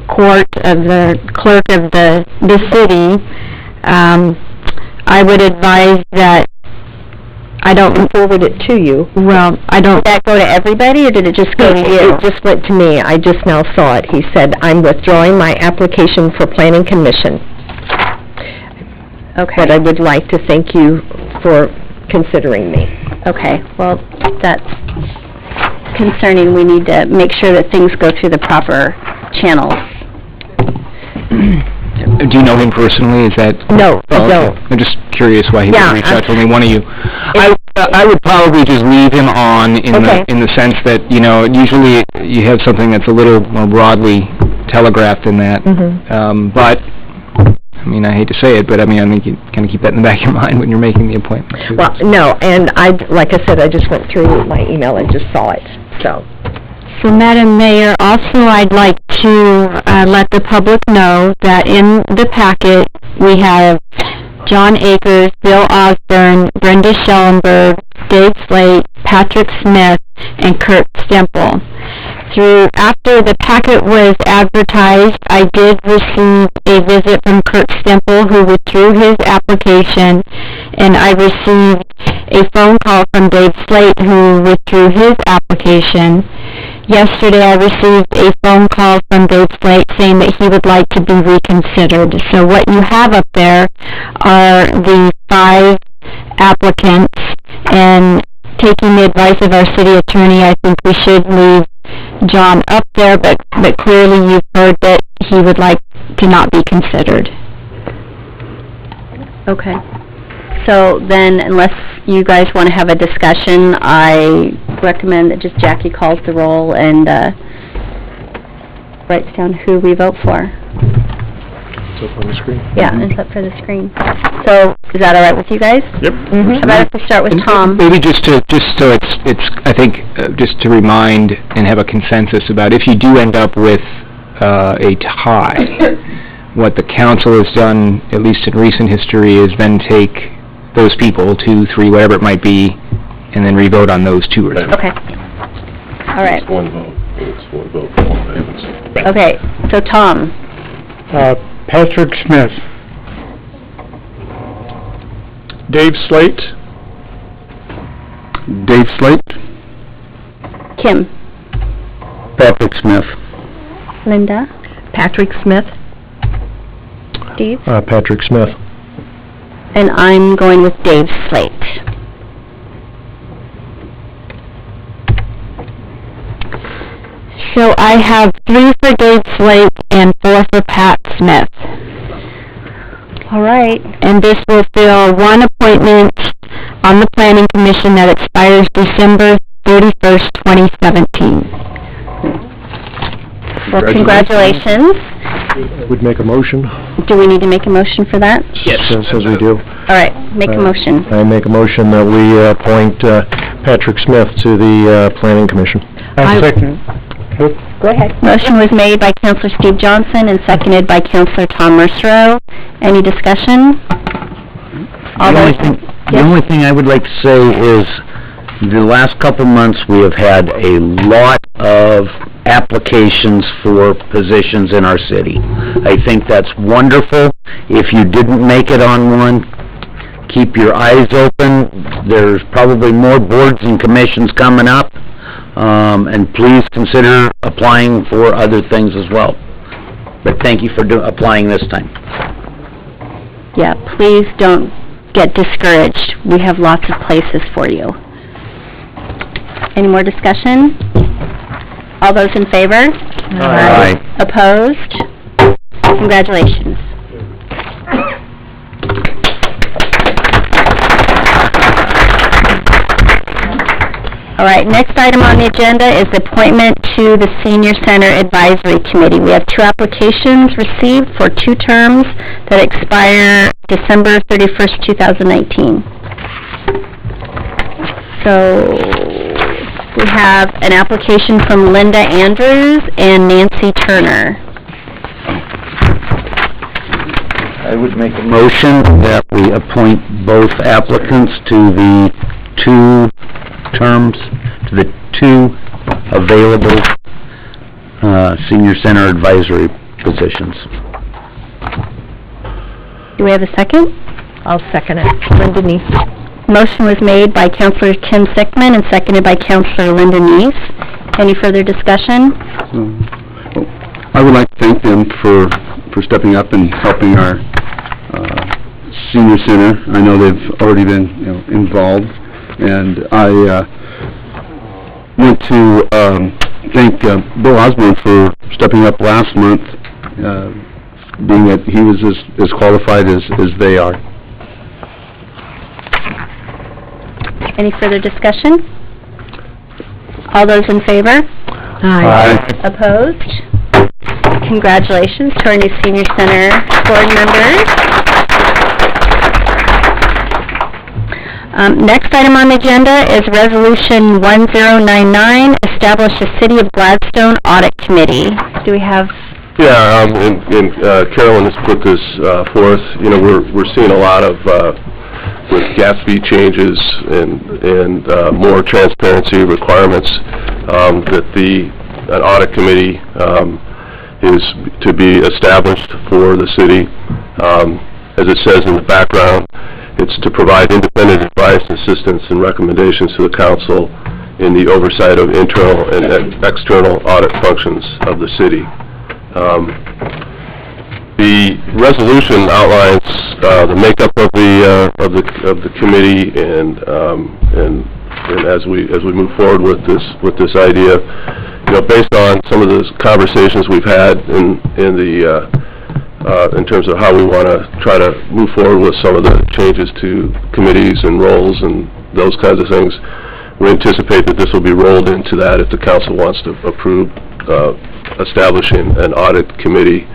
clerk of the city. I would advise that I don't forward it to you. Well, I don't. Did that go to everybody, or did it just go to you? It just went to me. I just now saw it. He said, I'm withdrawing my application for Planning Commission. Okay. But I would like to thank you for considering me. Okay, well, that's concerning. We need to make sure that things go through the proper channels. Do you know him personally? Is that... No, I don't. I'm just curious why he didn't reach out to only one of you. I would probably just leave him on in the sense that, you know, usually you have something that's a little more broadly telegraphed in that. But, I mean, I hate to say it, but I mean, I think you kind of keep that in the back of your mind when you're making the appointment. Well, no, and like I said, I just went through my email and just saw it, so... So, Madam Mayor, also I'd like to let the public know that in the packet we have John Akers, Bill Osborne, Brenda Schellenberg, Dave Slate, Patrick Smith, and Kurt Stempel. After the packet was advertised, I did receive a visit from Kurt Stempel, who withdrew his application, and I received a phone call from Dave Slate, who withdrew his application. Yesterday, I received a phone call from Dave Slate saying that he would like to be reconsidered. So what you have up there are the 5 applicants, and taking the advice of our city attorney, I think we should leave John up there, but clearly you've heard that he would like to not be considered. Okay. So then, unless you guys want to have a discussion, I recommend that just Jackie calls the roll and writes down who we vote for. It's up on the screen. Yeah, it's up for the screen. So, is that all right with you guys? Yep. How about if we start with Tom? Maybe just so it's I think, just to remind and have a consensus about if you do end up with a tie, what the council has done, at least in recent history, is then take those people, 2, 3, whatever it might be, and then re-vote on those 2 or 3. Okay. All right. It's one vote. It's one vote for all vacancies. Okay, so Tom. Patrick Smith. Dave Slate. Dave Slate. Kim. Patrick Smith. Linda. Patrick Smith. Steve. Patrick Smith. And I'm going with Dave Slate. So I have 3 for Dave Slate and 4 for Pat Smith. All right. And this will fill 1 appointment on the Planning Commission that expires December 31st, 2017. Well, congratulations. Would make a motion. Do we need to make a motion for that? Yes. Says we do. All right, make a motion. I make a motion that we appoint Patrick Smith to the Planning Commission. I second. Go ahead. Motion was made by Councilor Steve Johnson and seconded by Councilor Tom Mercero. Any discussion? The only thing I would like to say is the last couple months we have had a lot of applications for positions in our city. I think that's wonderful. If you didn't make it on one, keep your eyes open. There's probably more boards and commissions coming up, and please consider applying for other things as well. But thank you for applying this time. Yeah, please don't get discouraged. We have lots of places for you. Any more discussion? All those in favor? Aye. Opposed? Congratulations. All right, next item on the agenda is appointment to the Senior Center Advisory Committee. We have 2 applications received for 2 terms that expire December 31st, 2019. So, we have an application from Linda Andrews and Nancy Turner. I would make a motion that we appoint both applicants to the 2 terms, to the 2 available Senior Center Advisory positions. Do we have a second? I'll second it. Linda Neese. Motion was made by Councilor Kim Sickman and seconded by Councilor Linda Neese. Any further discussion? I would like to thank them for stepping up and helping our senior center. I know they've already been involved, and I want to thank Bill Osborne for stepping up last month, being that he was as qualified as they are. Any further discussion? All those in favor? Aye. Opposed? Congratulations to our new Senior Center board members. Next item on the agenda is Resolution 1099, establish a City of Gladstone Audit Committee. Do we have... Yeah, and Carolyn has put this forth. You know, we're seeing a lot of with gas fee changes and more transparency requirements that an audit committee is to be established for the city. As it says in the background, it's to provide independent advice, assistance, and recommendations to the council in the oversight of internal and external audit functions of the city. The resolution outlines the makeup of the committee, and as we move forward with this idea, you know, based on some of the conversations we've had in terms of how we want to try to move forward with some of the changes to committees and roles and those kinds of things, we anticipate that this will be rolled into that if the council wants to approve establishing an audit committee.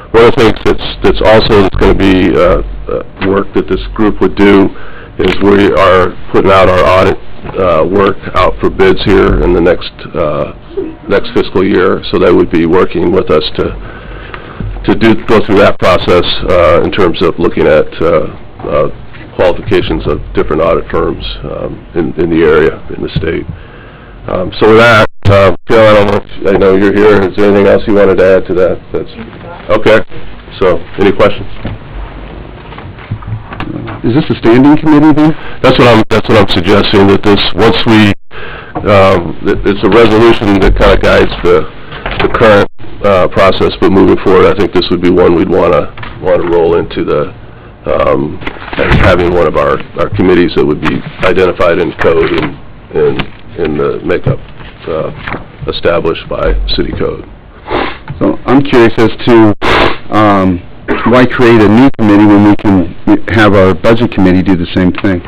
One of the things that's also going to be work that this group would do is we are putting out our audit work out for bids here in the next fiscal year, so they would be working with us to go through that process in terms of looking at qualifications of different audit firms in the area, in the state. So with that, Phil, I know you're here. Is there anything else you wanted to add to that? Okay. So, any questions? Is this a standing committee then? That's what I'm suggesting. That this, once we, it's a resolution that kind of guides the current process, but moving forward, I think this would be one we'd want to roll into the as having one of our committees that would be identified in code and in the makeup established by city code. So I'm curious as to why create a new committee when we can have our budget committee do the same thing?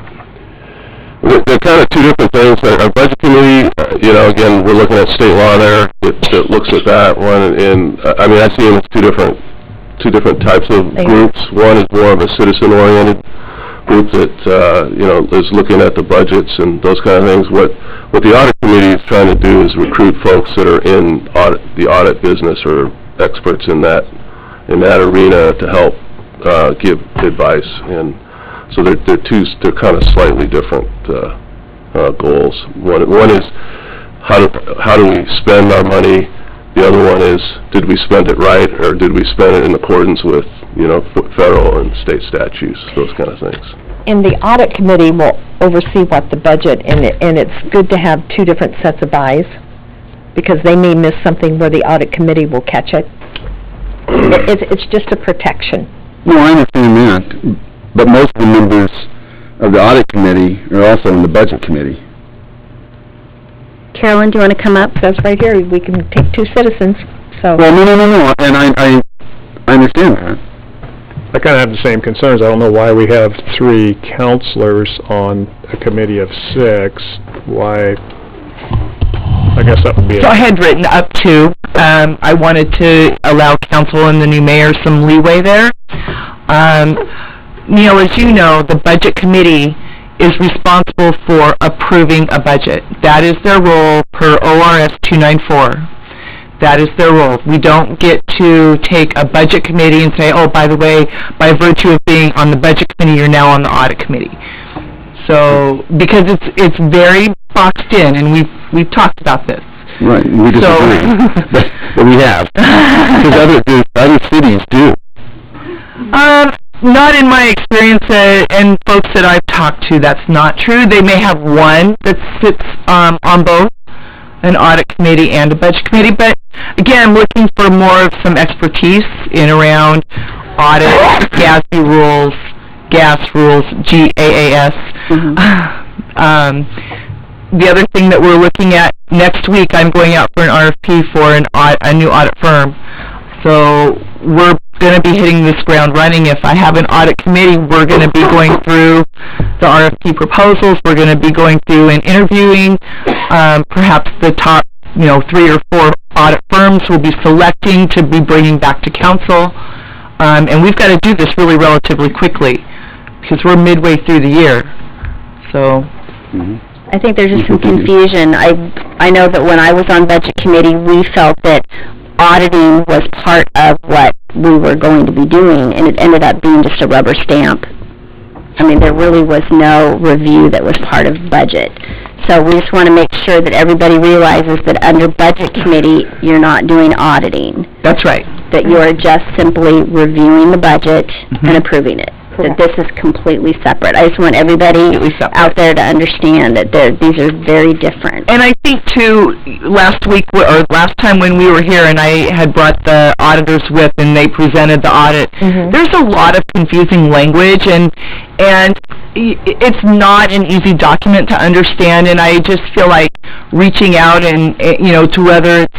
They're kind of two different things. Our budget committee, you know, again, we're looking at state law there that looks at that one, and I mean, I see them as two different types of groups. One is more of a citizen-oriented group that you know, is looking at the budgets and those kind of things. What the audit committee is trying to do is recruit folks that are in the audit business or experts in that arena to help give advice. And so they're kind of slightly different goals. One is how do we spend our money. The other one is, did we spend it right, or did we spend it in accordance with, you know, federal and state statutes, those kind of things. And the audit committee will oversee the budget, and it's good to have two different sets of eyes, because they may miss something where the audit committee will catch it. It's just a protection. No, I understand that, but most of the members of the audit committee are also in the budget committee. Carolyn, do you want to come up? That's right here. We can take 2 citizens, so. Well, no, and I understand that. I kind of have the same concerns. I don't know why we have 3 counselors on a committee of 6. Why? I guess that would be. So I had written up to, I wanted to allow council and the new mayor some leeway there. Neil, as you know, the budget committee is responsible for approving a budget. That is their role per ORS 294. That is their role. We don't get to take a budget committee and say, oh, by the way, by virtue of being on the budget committee, you're now on the audit committee. So, because it's very boxed in, and we've talked about this. Right, we disagree. But we have. Because other cities do. Not in my experience, and folks that I've talked to, that's not true. They may have one that sits on both an audit committee and a budget committee, but again, I'm looking for more of some expertise in around audit, GASB rules, gas rules, GAAS. The other thing that we're looking at next week, I'm going out for an RFP for a new audit firm. So we're going to be hitting this ground running. If I have an audit committee, we're going to be going through the RFP proposals. We're going to be going through and interviewing. Perhaps the top, 3 or 4 audit firms will be selecting to be bringing back to council. And we've got to do this really relatively quickly because we're midway through the year. So. I think there's just some confusion. I know that when I was on budget committee, we felt that auditing was part of what we were going to be doing, and it ended up being just a rubber stamp. I mean, there really was no review that was part of budget. So we just want to make sure that everybody realizes that under budget committee, you're not doing auditing. That's right. That you are just simply reviewing the budget and approving it. That this is completely separate. I just want everybody out there to understand that these are very different. And I think too, last time when we were here and I had brought the auditors with and they presented the audit, there's a lot of confusing language and it's not an easy document to understand, and I just feel like reaching out and, to whether it's,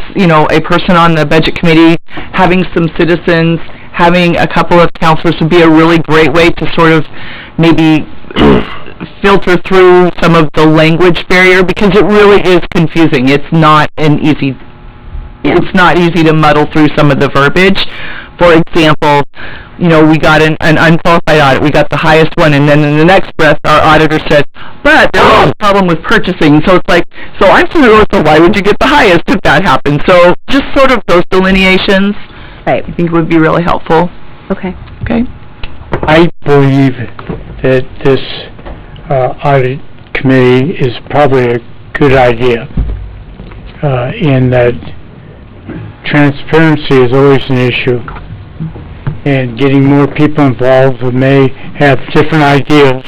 a person on the budget committee, having some citizens, having a couple of counselors would be a really great way to sort of maybe filter through some of the language barrier, because it really is confusing. It's not it's not easy to muddle through some of the verbiage. For example, we got an unqualified audit. We got the highest one, and then in the next breath, our auditor said, but there's a problem with purchasing. So it's like, so I'm familiar, so why would you get the highest if that happened? So just sort of those delineations, I think would be really helpful. Okay. I believe that this audit committee is probably a good idea, in that transparency is always an issue, and getting more people involved who may have different ideas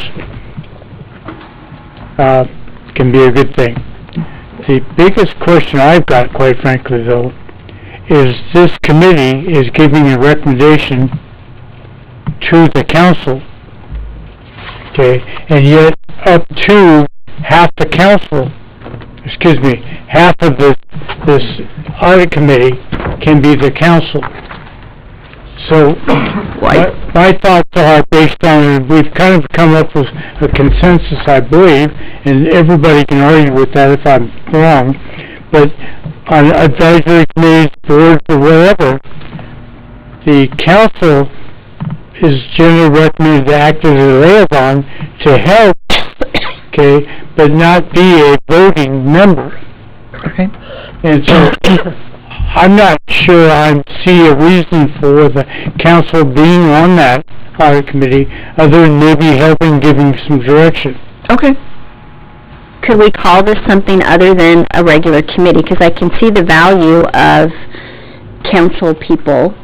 can be a good thing. The biggest question I've got, quite frankly, though, is this committee is giving a recommendation to the council, and yet up to half the council, half of this audit committee can be the council. So my thoughts are based on, we've kind of come up with a consensus, I believe, and everybody can argue with that if I'm wrong, but on advisory committees, boards, or whatever, the council is generally recommended to act as a liaison to help, but not be a voting member. And so I'm not sure I see a reason for the council being on that audit committee other than maybe helping, giving some direction. Could we call this something other than a regular committee? Because I can see the value of council people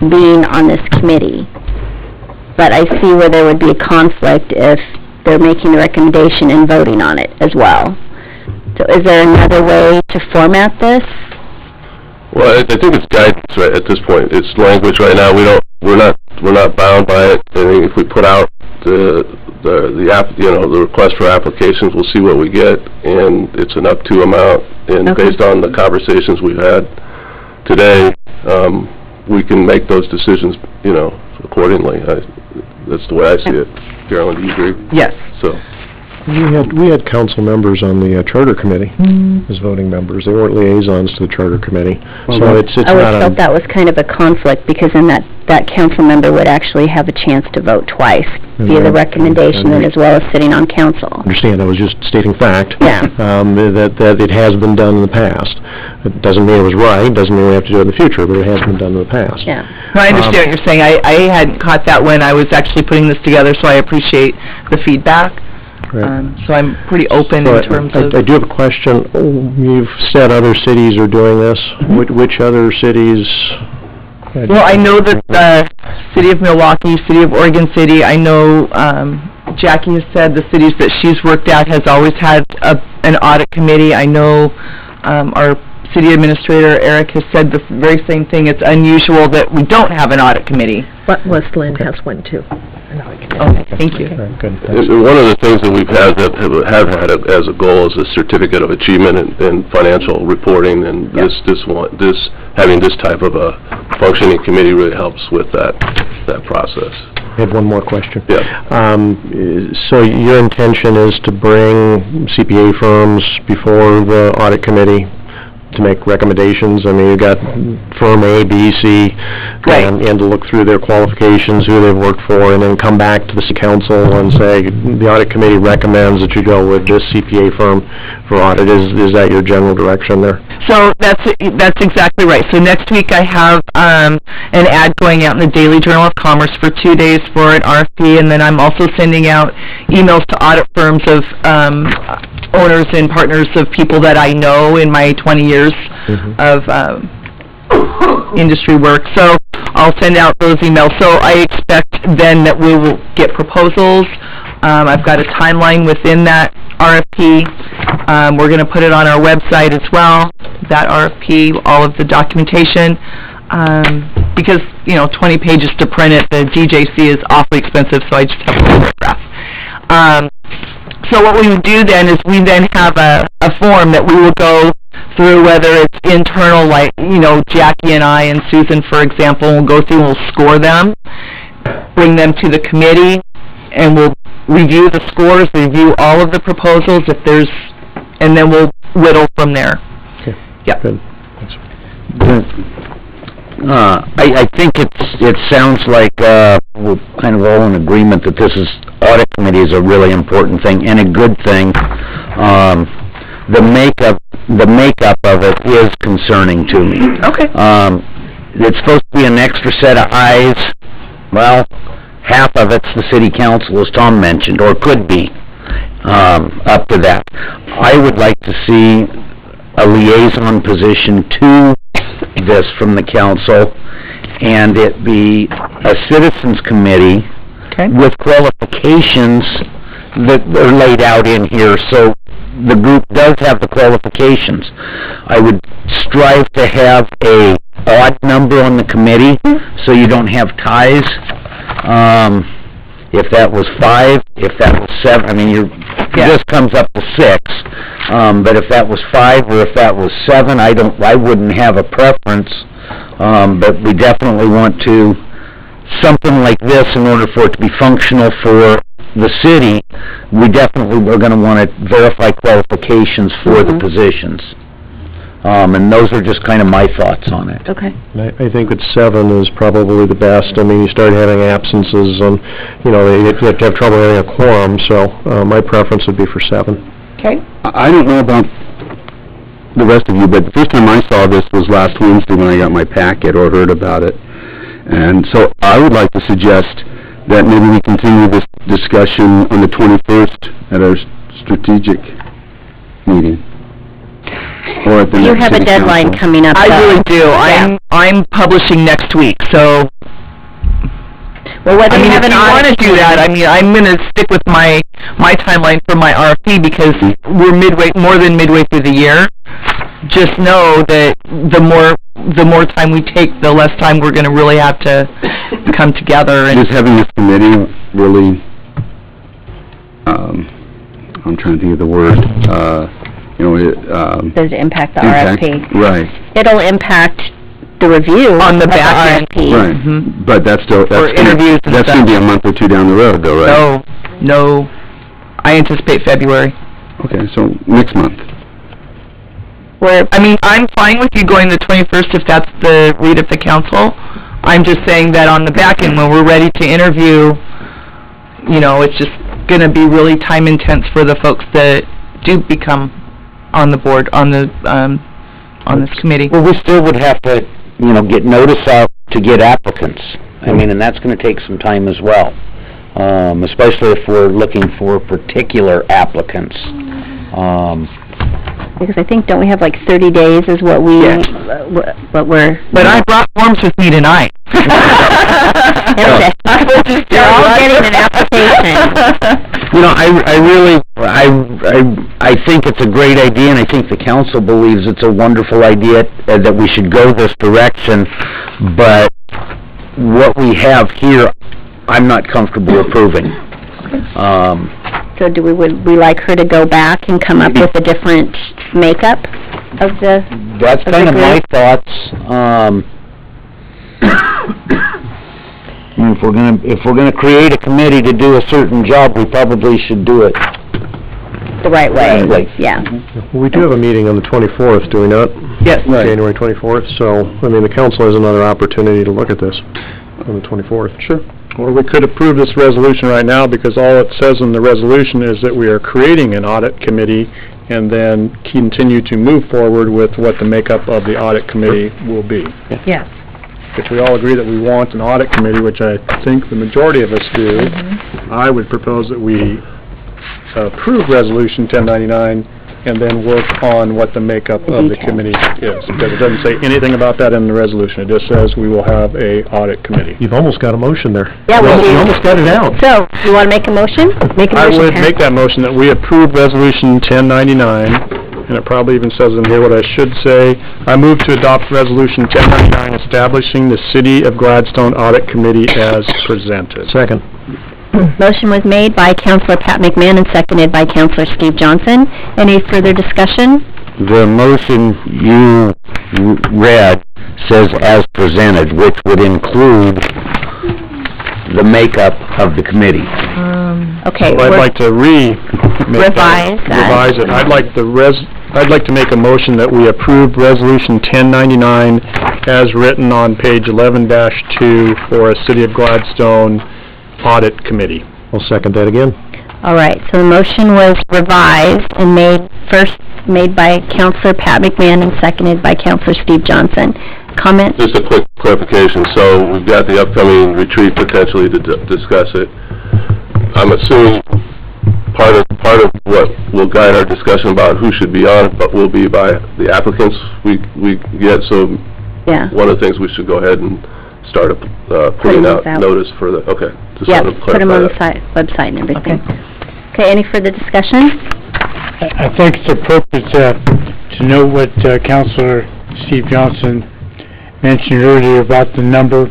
being on this committee, but I see where there would be a conflict if they're making the recommendation and voting on it as well. So is there another way to format this? Well, I think it's guidance right at this point. It's language right now. We're not bound by it. I think if we put out the the request for applications, we'll see what we get, and it's an up to amount, and based on the conversations we've had today, we can make those decisions, accordingly. That's the way I see it. Carolyn, do you agree? Yes. So. We had council members on the Charter Committee as voting members. They weren't liaisons to the Charter Committee. So it's I always not felt that was kind of a conflict, because then that council member would actually have a chance to vote twice via the recommendation and as well as sitting on council. Understand, I was just stating fact. Yeah. That it has been done in the past. It doesn't mean it was right, doesn't mean we have to do it in the future, but it has been done in the past. Yeah. No, I understand what you're saying. I hadn't caught that when I was actually putting this together, so I appreciate the feedback. Right. So I'm pretty open in terms of... I do have a question. You've said other cities are doing this. Which other cities? Well, I know that the City of Milwaukee, City of Oregon City, I know Jackie has said the cities that she's worked at has always had an audit committee. I know our city administrator, Eric, has said the very same thing. It's unusual that we don't have an audit committee. But West Lynn has one too. Okay, thank you. Good. One of the things that we've had as a goal is a certificate of achievement in financial reporting, and having this type of a functioning committee really helps with that process. I had one more question. Yeah. So your intention is to bring CPA firms before the audit committee to make recommendations? I mean, you got firm A, B, C, right. and to look through their qualifications, who they've worked for, and then come back to the city council and say, the audit committee recommends that you go with this CPA firm for audit. Is that your general direction there? So that's exactly right. So next week I have an ad going out in the Daily Journal of Commerce for 2 days for an RFP, and then I'm also sending out emails to audit firms of owners and partners of people that I know in my 20 years of industry work. So I'll send out those emails. So I expect then that we will get proposals. I've got a timeline within that RFP. We're going to put it on our website as well, that RFP, all of the documentation, because, 20 pages to print it, the DJC is awfully expensive, so I just have a paragraph. So what we would do then is we then have a form that we will go through, whether it's internal, like, Jackie and I and Susan, for example, we'll go through and we'll score them, bring them to the committee, and we'll review the scores, review all of the proposals, and then we'll whittle from there. Okay. Yep. Good. I think it sounds like we're kind of all in agreement that this audit committee is a really important thing and a good thing. The makeup of it is concerning to me. Okay. It's supposed to be an extra set of eyes. Well, half of it's the city council, as Tom mentioned, or could be up to that. I would like to see a liaison position to this from the council, and it be a citizens committee with qualifications that are laid out in here, so the group does have the qualifications. I would strive to have a odd number on the committee, so you don't have ties. If that was 5, if that was 7, I mean, this comes up to 6. But if that was 5 or if that was 7, I wouldn't have a preference. But we definitely want to, something like this, in order for it to be functional for the city, we definitely are going to want to verify qualifications for the positions. And those are just kind of my thoughts on it. Okay. I think that 7 is probably the best. I mean, you start having absences, and, you have to have trouble having a quorum, so my preference would be for 7. Okay. I don't know about the rest of you, but the first time I saw this was last Wednesday when I got my packet or heard about it. And so I would like to suggest that maybe we continue this discussion on the 21st at our strategic meeting. Or at the You next have a city deadline council. coming up. I really do. Yeah. I'm publishing next week, so... Well, whether you have if an you want to audit do that, I'm going to stick with my timeline for my RFP, because we're more than midway through the year. Just know that the more time we take, the less time we're going to really have to come together. And just having this committee really I'm trying to think of the word, Does it impact the impact, RFP? right. It'll impact the review On the of back end. RFP. Right, but that's still, For interviews and that's gonna be a month or two down the road though, right? No, I anticipate February. Okay, so next month. I mean, I'm fine with you going the 21st if that's the read of the council. I'm just saying that on the back end, when we're ready to interview, it's just gonna be really time intense for the folks that do become on the board, on this committee. Well, we still would have to, get notice out to get applicants. I mean, and that's gonna take some time as well, especially if we're looking for particular applicants. Because I think, don't we have like 30 days is what we, what we're... But I brought forms with me tonight. Okay. They're all getting an application. I think it's a great idea, and I think the council believes it's a wonderful idea, that we should go this direction, but what we have here, I'm not comfortable approving. So would we like her to go back and come up with a different makeup of the... That's kind of my thoughts. If we're gonna create a committee to do a certain job, we probably should do it the right way. Yeah. We do have a meeting on the 24th, do we not? Yes. Right. January 24th, so, the council has another opportunity to look at this on the 24th. Sure. Or we could approve this resolution right now, because all it says in the resolution is that we are creating an audit committee and then continue to move forward with what the makeup of the audit committee will be. Yes. If we all agree that we want an audit committee, which I think the majority of us do, I would propose that we approve Resolution 1099 and then work on what the makeup of the committee is. Because it doesn't say anything about that in the resolution. It just says we will have a audit committee. You've almost got a motion there. Yeah, you almost got it out. So, you want to make a motion? I would make that motion that we approve Resolution 1099, and it probably even says in here what I should say. I move to adopt Resolution 1099 establishing the City of Gladstone Audit Committee as presented. Second. Motion was made by Councilor Pat McMahon and seconded by Councilor Steve Johnson. Any further discussion? The motion you read says as presented, which would include the makeup of the committee. Okay. Well, I'd like to revise it. I'd like to make a motion that we approve Resolution 1099 as written on page 11-2 for a City of Gladstone Audit Committee. I'll second that again. All right, so the motion was revised and first made by Councilor Pat McMahon and seconded by Councilor Steve Johnson. Comment? Just a quick clarification. So we've got the upcoming retreat potentially to discuss it. I'm assuming part of what will guide our discussion about who should be on it, but will be by the applicants we get. So one of the things we should go ahead and start putting out notice for the, Yeah, put them on the website and everything. Okay, any further discussion? I think it's appropriate to note what Councilor Steve Johnson mentioned earlier about the number,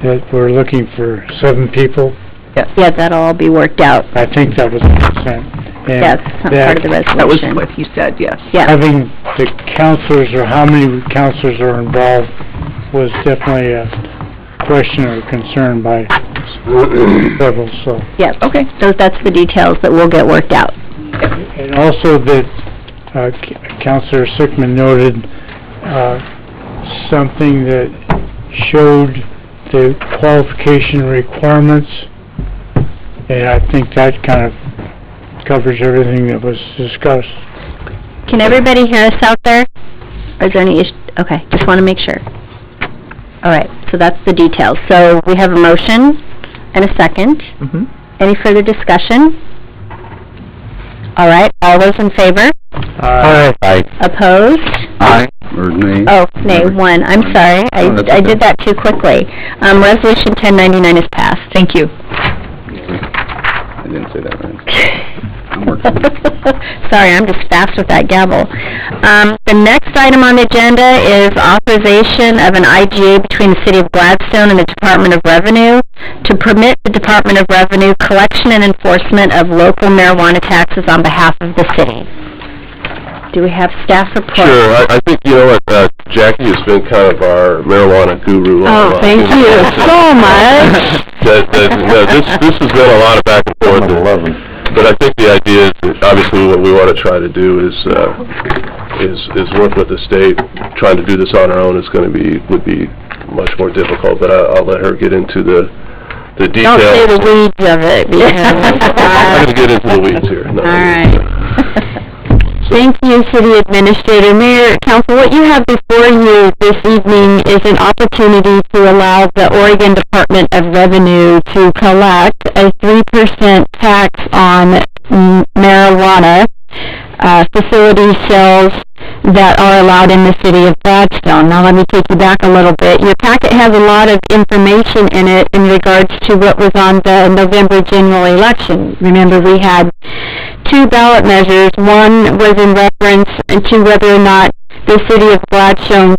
that we're looking for 7 people. Yeah, that'll all be worked out. I think that was consent. Yes, part of the resolution. That was what he said, yes. Yeah. Having the counselors, or how many counselors are involved, was definitely a question or concern by several, so. Yes, that's the details that will get worked out. And also that Councilor Sickman noted something that showed the qualification requirements, and I think that kind of covers everything that was discussed. Can everybody hear us out there? Or is there any issue? Okay, just want to make sure. All right, so that's the details. So we have a motion and a second. Any further discussion? All right, all those in favor? Aye. Opposed? Aye. Or nay? Oh, nay, 1. I'm sorry, I did that too quickly. Resolution 1099 is passed. Thank you. I didn't say that right. I'm working. Sorry, I'm just fast with that gavel. The next item on the agenda is authorization of an IGA between the City of Gladstone and the Department of Revenue to permit the Department of Revenue collection and enforcement of local marijuana taxes on behalf of the city. Do we have staff report? Sure, I think, you know what, Jackie has been kind of our marijuana guru. Thank you so much. This has been a lot of back and forth. But I think the idea is that obviously what we want to try to do is work with the state. Trying to do this on our own would be much more difficult, but I'll let her get into the details. Don't say the weeds of it. I'm going to get into the weeds here. No, all right. Thank you, City Administrator. Mayor, Council, what you have before you this evening is an opportunity to allow the Oregon Department of Revenue to collect a 3% tax on marijuana facility sales that are allowed in the City of Gladstone. Now let me take you back a little bit. Your packet has a lot of information in it in regards to what was on the November general election. Remember, we had 2 ballot measures. One was in reference to whether or not the City of Gladstone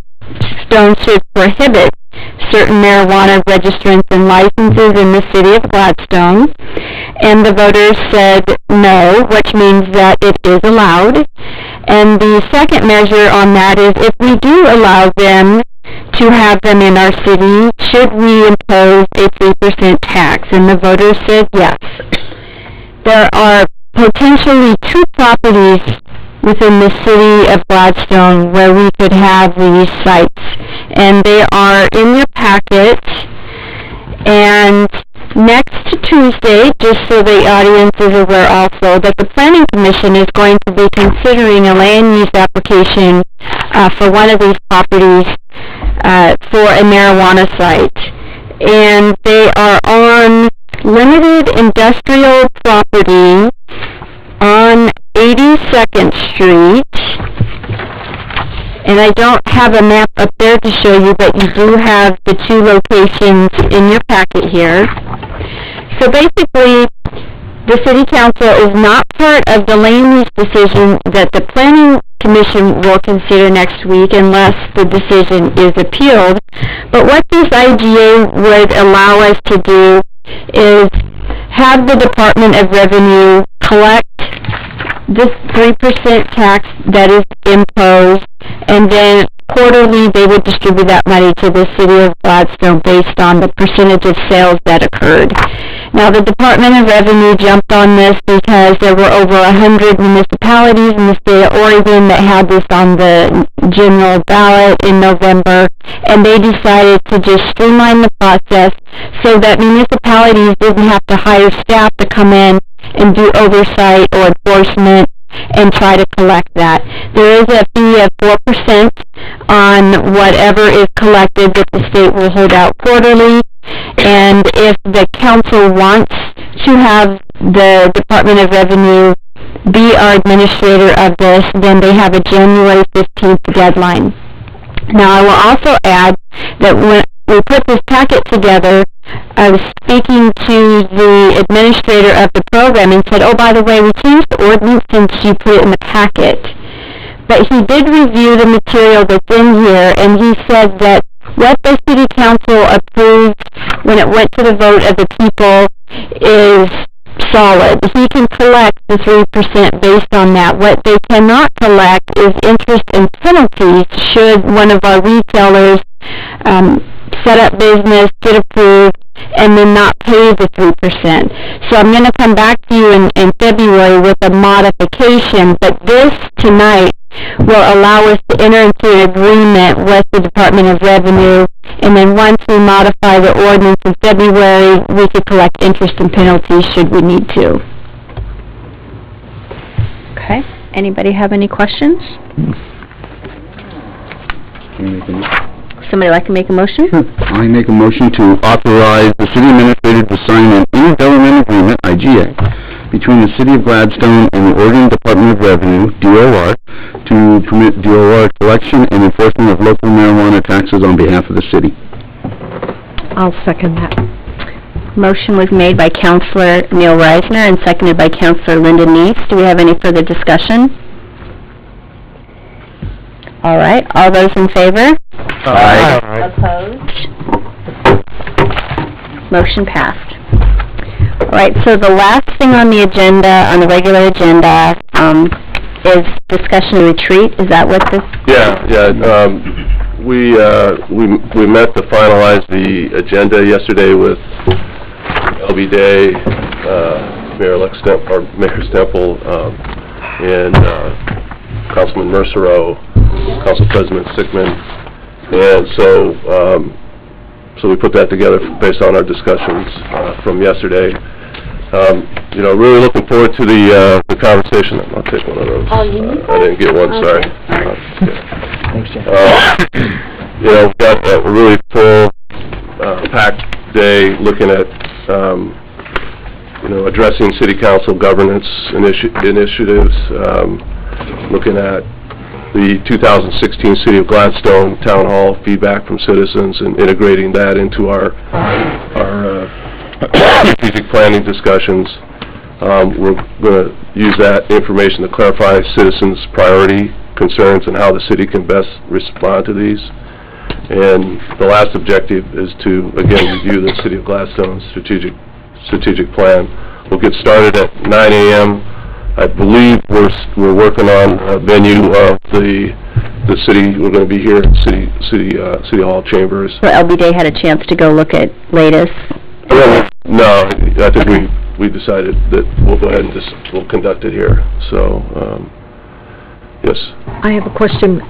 should prohibit certain marijuana registrants and licenses in the City of Gladstone, and the voters said no, which means that it is allowed. And the second measure on that is if we do allow them to have them in our city, should we impose a 3% tax? And the voters said yes. There are potentially 2 properties within the City of Gladstone where we could have these sites, and they are in your packet. And next Tuesday, just so the audience is aware also, that the Planning Commission is going to be considering a land use application for one of these properties for a marijuana site. And they are on limited industrial property on 82nd Street, and I don't have a map up there to show you, but you do have the 2 locations in your packet here. So basically, the City Council is not part of the land use decision that the Planning Commission will consider next week unless the decision is appealed. But what this IGA would allow us to do is have the Department of Revenue collect this 3% tax that is imposed, and then quarterly they would distribute that money to the City of Gladstone based on the percentage of sales that occurred. Now, the Department of Revenue jumped on this because there were over 100 municipalities in the state of Oregon that had this on the general ballot in November, and they decided to just streamline the process so that municipalities didn't have to hire staff to come in and do oversight or enforcement and try to collect that. There is a fee of 4% on whatever is collected that the state will hold out quarterly, and if the council wants to have the Department of Revenue be our administrator of this, then they have a January 15th deadline. Now, I will also add that when we put this packet together, I was speaking to the administrator of the program and said, oh, by the way, we changed the ordinance since you put it in the packet. But he did review the material that's in here, and he said that what the City Council approved when it went to the vote of the people is solid. He can collect the 3% based on that. What they cannot collect is interest and penalties should one of our retailers set up business, get approved, and then not pay the 3%. So I'm going to come back to you in February with a modification, but this tonight will allow us to enter into an agreement with the Department of Revenue, and then once we modify the ordinance in February, we could collect interest and penalties should we need to. Okay. Anybody have any questions? Somebody like to make a motion? I make a motion to authorize the city administrator to sign an intergovernmental agreement, IGA, between the City of Gladstone and the Oregon Department of Revenue, DOR, to permit DOR collection and enforcement of local marijuana taxes on behalf of the city. I'll second that. Motion was made by Counselor Neil Reisner and seconded by Counselor Linda Neese. Do we have any further discussion? All right, all those in favor? Aye. Opposed? Motion passed. All right, so the last thing on the agenda, on the regular agenda, is discussion retreat. Is that what this? Yeah. We met to finalize the agenda yesterday with LB Day, Mayor Stemple, and Councilman Mercereau, Council President Sickman, and so we put that together based on our discussions from yesterday. Really looking forward to the conversation. I'll take one of those. Oh, you need I didn't get one, sorry. Thanks, Jim. We've got a really full, packed day looking at, addressing city council governance initiatives, looking at the 2016 City of Gladstone Town Hall feedback from citizens and integrating that into our strategic planning discussions. We're going to use that information to clarify citizens' priority concerns and how the city can best respond to these. And the last objective is to, again, review the City of Gladstone's strategic plan. We'll get started at 9 a.m. I believe we're working on a venue of the city. We're going to be here at City Hall Chambers. So LB Day had a chance to go look at latest? No, I think we decided that we'll go ahead and we'll conduct it here. So, yes. I have a question.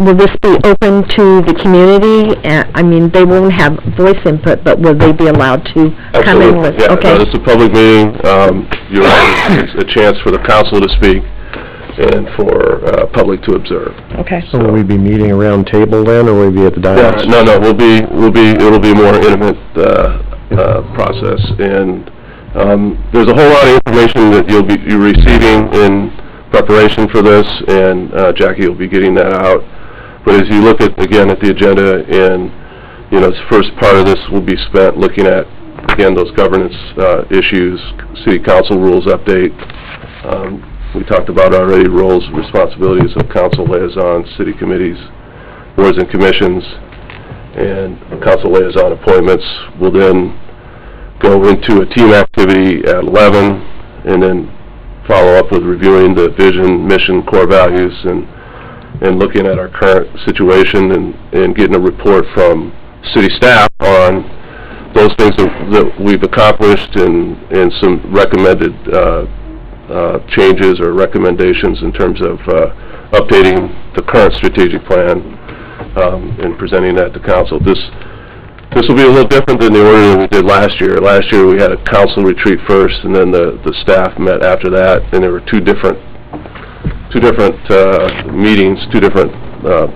Will this be open to the community? I mean, they won't have voice input, but will they be allowed to come in with? Yeah, okay. No, it's a public meeting. You're right. It's a chance for the council to speak and for public to observe. Okay. So will we be meeting around table then, or will we be at the dais? Yeah, no, it'll be a more intimate process, and there's a whole lot of information that you're receiving in preparation for this, and Jackie will be getting that out. But as you look at the agenda, and the first part of this will be spent looking at, again, those governance issues, city council rules update. We talked about already roles and responsibilities of council liaisons, city committees, boards and commissions, and council liaison appointments. Will then go into a team activity at 11, and then follow up with reviewing the vision, mission, core values, and looking at our current situation and getting a report from city staff on those things that we've accomplished and some recommended changes or recommendations in terms of updating the current strategic plan and presenting that to council. This will be a little different than the order that we did last year. Last year we had a council retreat first, and then the staff met after that, and there were two different meetings, two different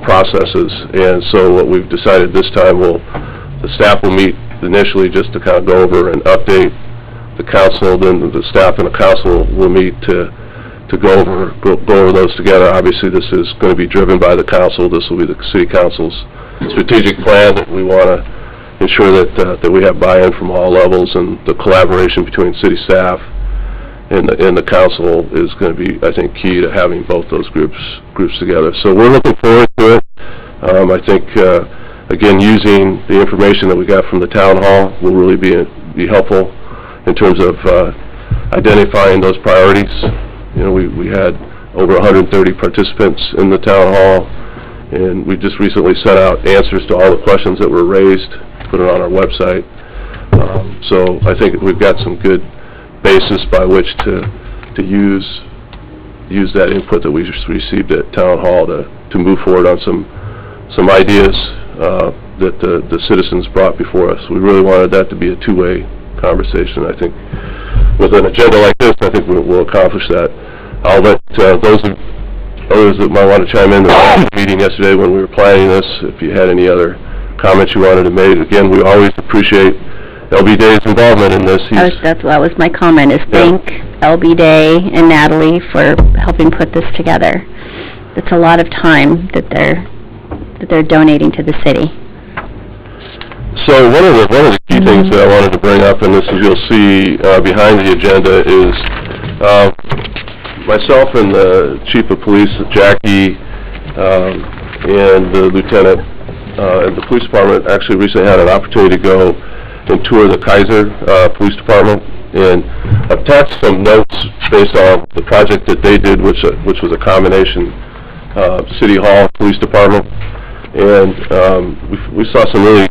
processes. And so what we've decided this time, the staff will meet initially just to kind of go over and update the council. Then the staff and the council will meet to go over those together. Obviously, this is going to be driven by the council. This will be the city council's strategic plan that we want to ensure that we have buy-in from all levels, and the collaboration between city staff and the council is going to be, I think, key to having both those groups together. So we're looking forward to it. I think, again, using the information that we got from the town hall will really be helpful in terms of identifying those priorities. We had over 130 participants in the town hall, and we just recently sent out answers to all the questions that were raised, put it on our website. So I think we've got some good basis by which to use that input that we just received at town hall to move forward on some ideas that the citizens brought before us. We really wanted that to be a two-way conversation. I think with an agenda like this, I think we'll accomplish that. I'll let others that might want to chime in. The meeting yesterday when we were planning this, if you had any other comments you wanted to make. Again, we always appreciate LB Day's involvement in this. That was my comment, is thank LB Day and Natalie for helping put this together. It's a lot of time that they're donating to the city. So one of the key things that I wanted to bring up, and this is you'll see behind the agenda, is myself and the chief of police, Jackie, and the lieutenant and the police department actually recently had an opportunity to go and tour the Kaiser Police Department, and attached some notes based on the project that they did, which was a combination City Hall Police Department, and we saw some really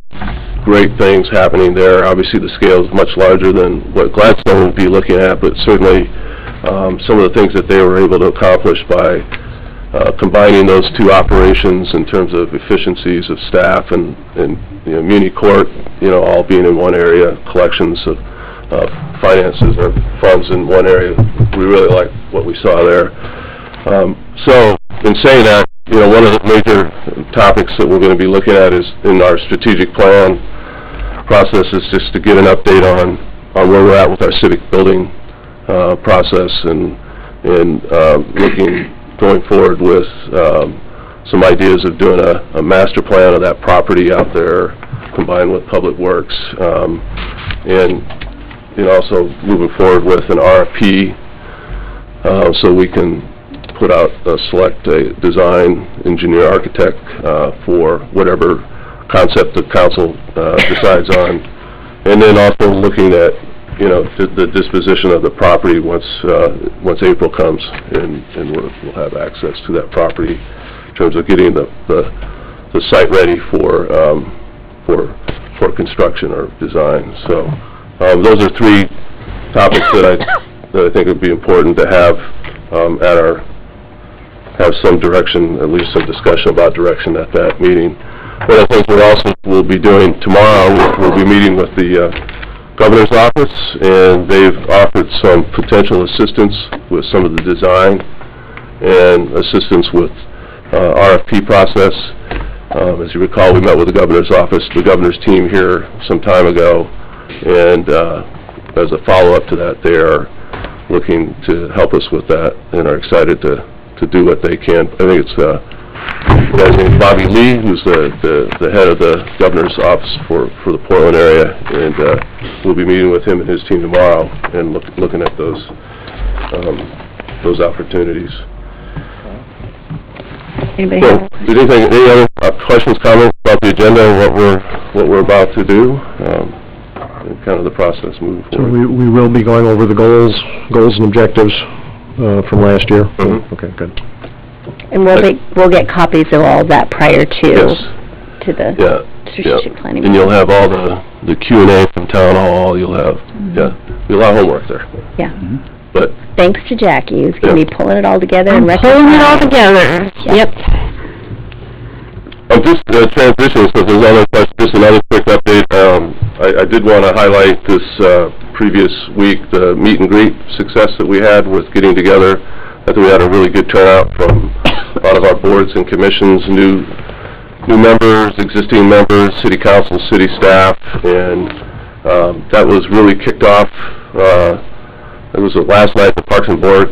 great things happening there. Obviously, the scale is much larger than what Gladstone would be looking at, but certainly some of the things that they were able to accomplish by combining those two operations in terms of efficiencies of staff and Muni Court, all being in one area, collections of finances or funds in one area. We really like what we saw there. So, in saying that, one of the major topics that we're going to be looking at is in our strategic plan process is just to get an update on where we're at with our civic building process and looking going forward with some ideas of doing a master plan of that property out there combined with Public Works, and also moving forward with an RFP so we can put out select a design engineer architect for whatever concept the council decides on, and then also looking at the disposition of the property once April comes, and we'll have access to that property in terms of getting the site ready for construction or design. So those are three topics that I think would be important to have have some direction, at least some discussion about direction at that meeting. One of the things we'll be doing tomorrow, we'll be meeting with the Governor's office, and they've offered some potential assistance with some of the design and assistance with RFP process. As you recall, we met with the Governor's office, the Governor's team here some time ago, and as a follow-up to that, they are looking to help us with that and are excited to do what they can. I think it's the guy's name is Bobby Lee, who's the head of the Governor's office for the Portland area, and we'll be meeting with him and his team tomorrow and looking at those opportunities. Anybody so, any other questions, comments about the agenda and what we're about to do, and kind of the process moving forward? So we will be going over the goals and objectives from last year. Mm-hmm. Okay, good. And we'll get copies of all that prior to the strategic planning. And you'll have all the Q&A from town hall. You'll have be a lot of homework there. Yeah. Mm-hmm. But thanks to Jackie, who's going to be pulling it all together and pulling it all together. Yep. Just transitions, because there's other questions. Just another quick update. I did want to highlight this previous week, the meet and greet success that we had with getting together. I think we had a really good turnout from a lot of our boards and commissions, new members, existing members, city council, city staff, and that was really kicked off. It was last night the Parks and Board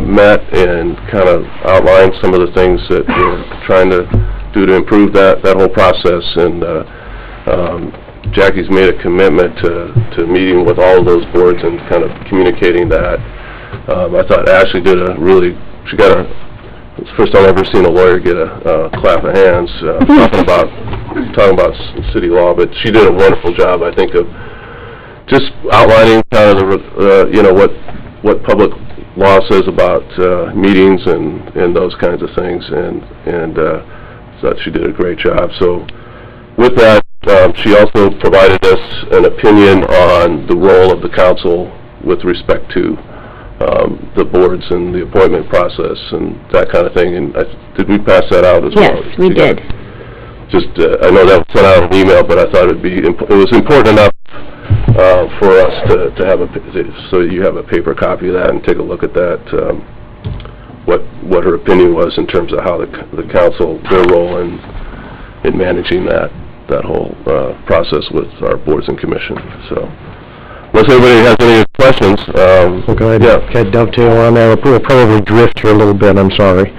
met and kind of outlined some of the things that we're trying to do to improve that whole process, and Jackie's made a commitment to meeting with all of those boards and kind of communicating that. I thought Ashley did it's the first time I've ever seen a lawyer get a clap of hands talking about city law, but she did a wonderful job, I think, of just outlining kind of what public law says about meetings and those kinds of things, and thought she did a great job. So with that, she also provided us an opinion on the role of the council with respect to the boards and the appointment process and that kind of thing. And did we pass that out as well? Yes, we did. Just, I know that was sent out an email, but I thought it was important enough for us to have so you have a paper copy of that and take a look at that, what her opinion was in terms of how the council, their role in managing that whole process with our boards and commission. So, unless anybody has any questions, can I dovetail on that? We'll probably drift here a little bit, I'm sorry.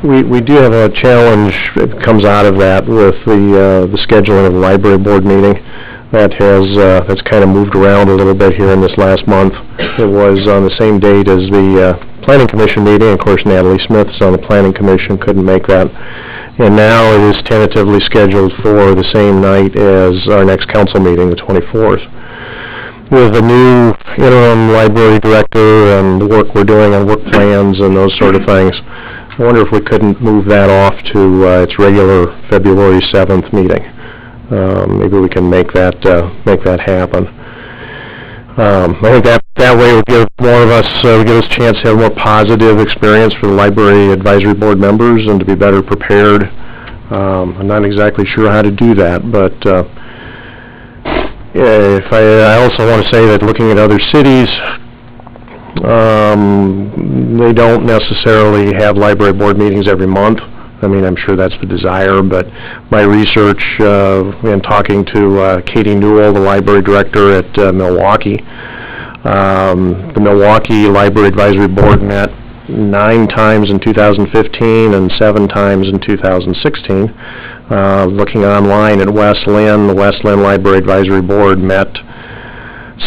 we do have a challenge that comes out of that with the scheduling of the library board meeting. That's kind of moved around a little bit here in this last month. It was on the same date as the Planning Commission meeting. Of course, Natalie Smith is on the Planning Commission, couldn't make that. And now it is tentatively scheduled for the same night as our next council meeting, the 24th. With the new interim library director and the work we're doing on work plans and those sort of things, I wonder if we couldn't move that off to its regular February 7th meeting. Maybe we can make that happen. I think that way would give more of us, give us a chance to have a more positive experience for the library advisory board members and to be better prepared. I'm not exactly sure how to do that, but I also want to say that looking at other cities, they don't necessarily have library board meetings every month. I mean, I'm sure that's the desire, but my research and talking to Katie Newell, the library director at Milwaukee, the Milwaukee Library Advisory Board met 9 times in 2015 and 7 times in 2016. Looking online at West Lynn, the West Lynn Library Advisory Board met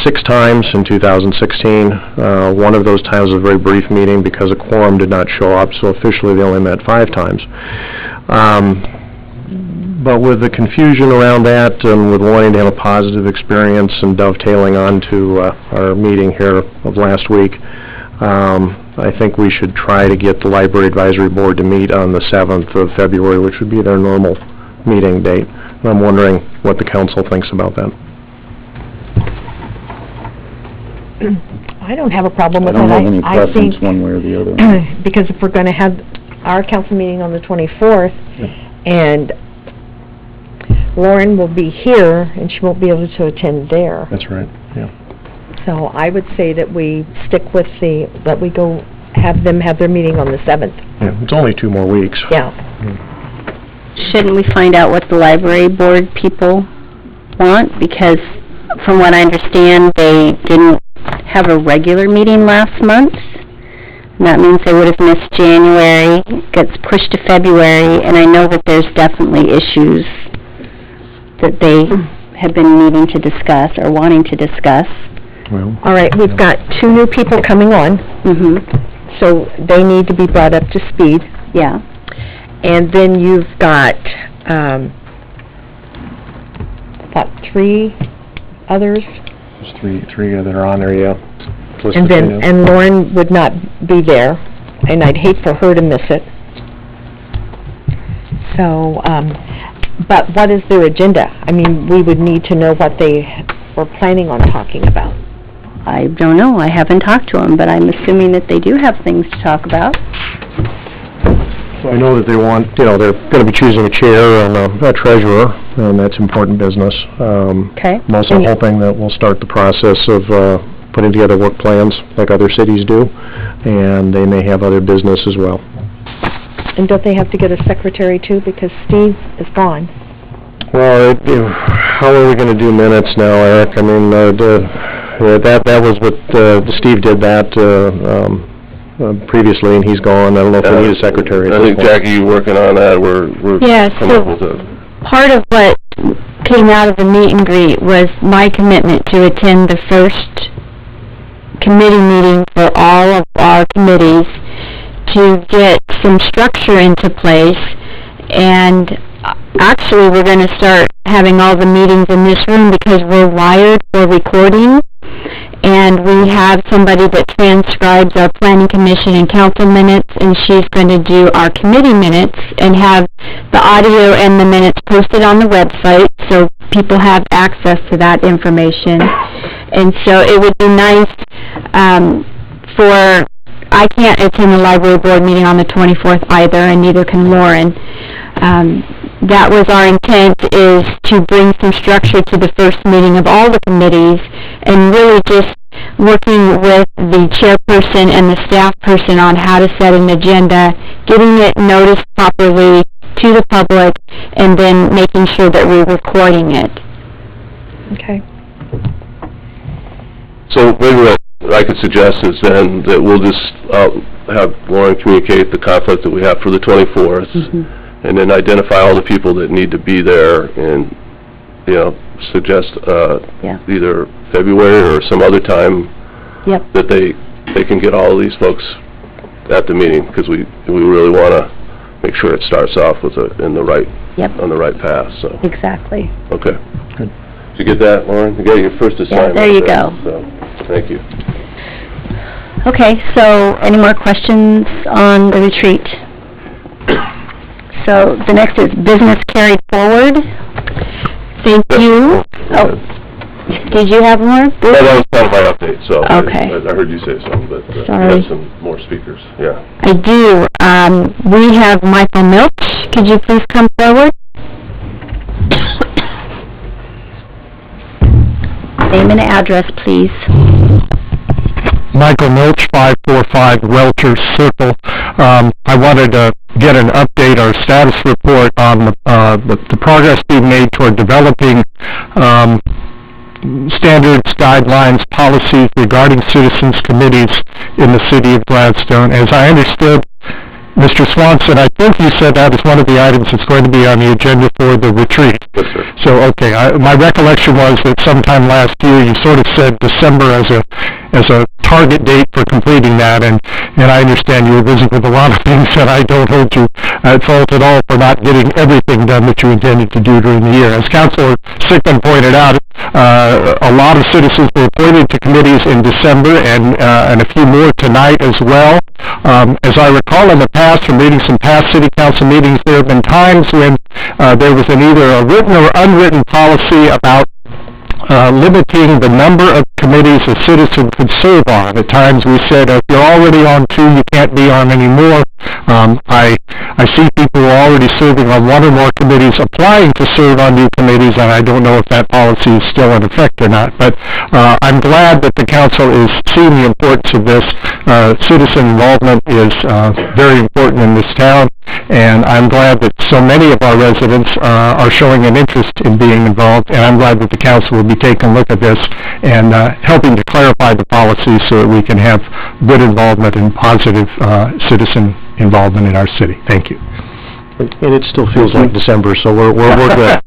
6 times in 2016. One of those times was a very brief meeting because a quorum did not show up, so officially they only met 5 times. But with the confusion around that and with wanting to have a positive experience and dovetailing onto our meeting here of last week, I think we should try to get the Library Advisory Board to meet on the 7th of February, which would be their normal meeting date. And I'm wondering what the council thinks about that. I don't have a problem with I don't that. have any I preference think, one way or the other. because if we're going to have our council meeting on the 24th, and Lauren will be here, and she won't be able to attend there. That's right, yeah. So I would say that we stick with that we go have them have their meeting on the 7th. Yeah, it's only 2 more weeks. Yeah. Shouldn't we find out what the library board people want? Because from what I understand, they didn't have a regular meeting last month. And that means they would have missed January, gets pushed to February, and I know that there's definitely issues that they have been needing to discuss or wanting to discuss. Well, all right, we've got 2 new people coming on, so they need to be brought up to speed. Yeah. And then you've got, 3 others? There's three that are on there, yeah. And then, and Lauren would not be there, and I'd hate for her to miss it. So, but what is their agenda? I mean, we would need to know what they were planning on talking about. I don't know. I haven't talked to them, but I'm assuming that they do have things to talk about. So I know that they want, they're going to be choosing a chair and a treasurer, and that's important business. Okay. I'm also hoping that we'll start the process of putting together work plans like other cities do, and they may have other business as well. And don't they have to get a secretary too, because Steve is gone? Well, how are we going to do minutes now, Eric? I mean, that was what Steve did that previously, and he's gone. I don't know if we need a secretary. I think, Jackie, you're working on that. We're coming up with it. Part of what came out of the meet and greet was my commitment to attend the first committee meeting for all of our committees to get some structure into place, and actually we're going to start having all the meetings in this room because we're wired for recording, and we have somebody that transcribes our planning commission and council minutes, and she's going to do our committee minutes and have the audio and the minutes posted on the website so people have access to that information. And so it would be nice I can't attend the library board meeting on the 24th either, and neither can Lauren. That was our intent, is to bring some structure to the first meeting of all the committees, and really just working with the chairperson and the staff person on how to set an agenda, getting it noticed properly to the public, and then making sure that we're recording it. Okay. So maybe what I could suggest is then that we'll just, have Lauren communicate the conflict that we have for the 24th, and then identify all the people that need to be there, and, you know, suggest, either February or some other time that they can get all of these folks at the meeting, because we really want to make sure it starts off with on the right path, so. Exactly. Okay. Good. Did you get that, Lauren? You got your first assignment. there you go. So, thank you. Okay, so any more questions on the retreat? So the next is business carried forward. Thank you. Oh, did you have more? Well, that was part of my update, so okay. I heard you say something, but you Sorry. have some more speakers, yeah. I do. We have Michael Milch. Could you please come forward? Name and address, please. Michael Milch, 545 Welcher Circle. I wanted to get an update or status report on the progress being made toward developing standards, guidelines, policies regarding citizens committees in the city of Gladstone. As I understood, Mr. Swanson, I think you said that is one of the items that's going to be on the agenda for the retreat. Yes, sir. So, okay, my recollection was that sometime last year you sort of said December as a target date for completing that, and I understand you were busy with a lot of things, and I don't hold you at fault at all for not getting everything done that you intended to do during the year. As Councilor Sickman pointed out, a lot of citizens were appointed to committees in December, and a few more tonight as well. As I recall in the past, from reading some past city council meetings, there have been times when there was either a written or unwritten policy about limiting the number of committees a citizen could serve on. At times we said, if you're already on 2, you can't be on any more. I see people who are already serving on 1 or more committees applying to serve on new committees, and I don't know if that policy is still in effect or not. But I'm glad that the council is seeing the importance of this. Citizen involvement is very important in this town, and I'm glad that so many of our residents are showing an interest in being involved, and I'm glad that the council will be taking a look at this and helping to clarify the policy so that we can have good involvement and positive citizen involvement in our city. Thank you. And it still feels like December, so we're good.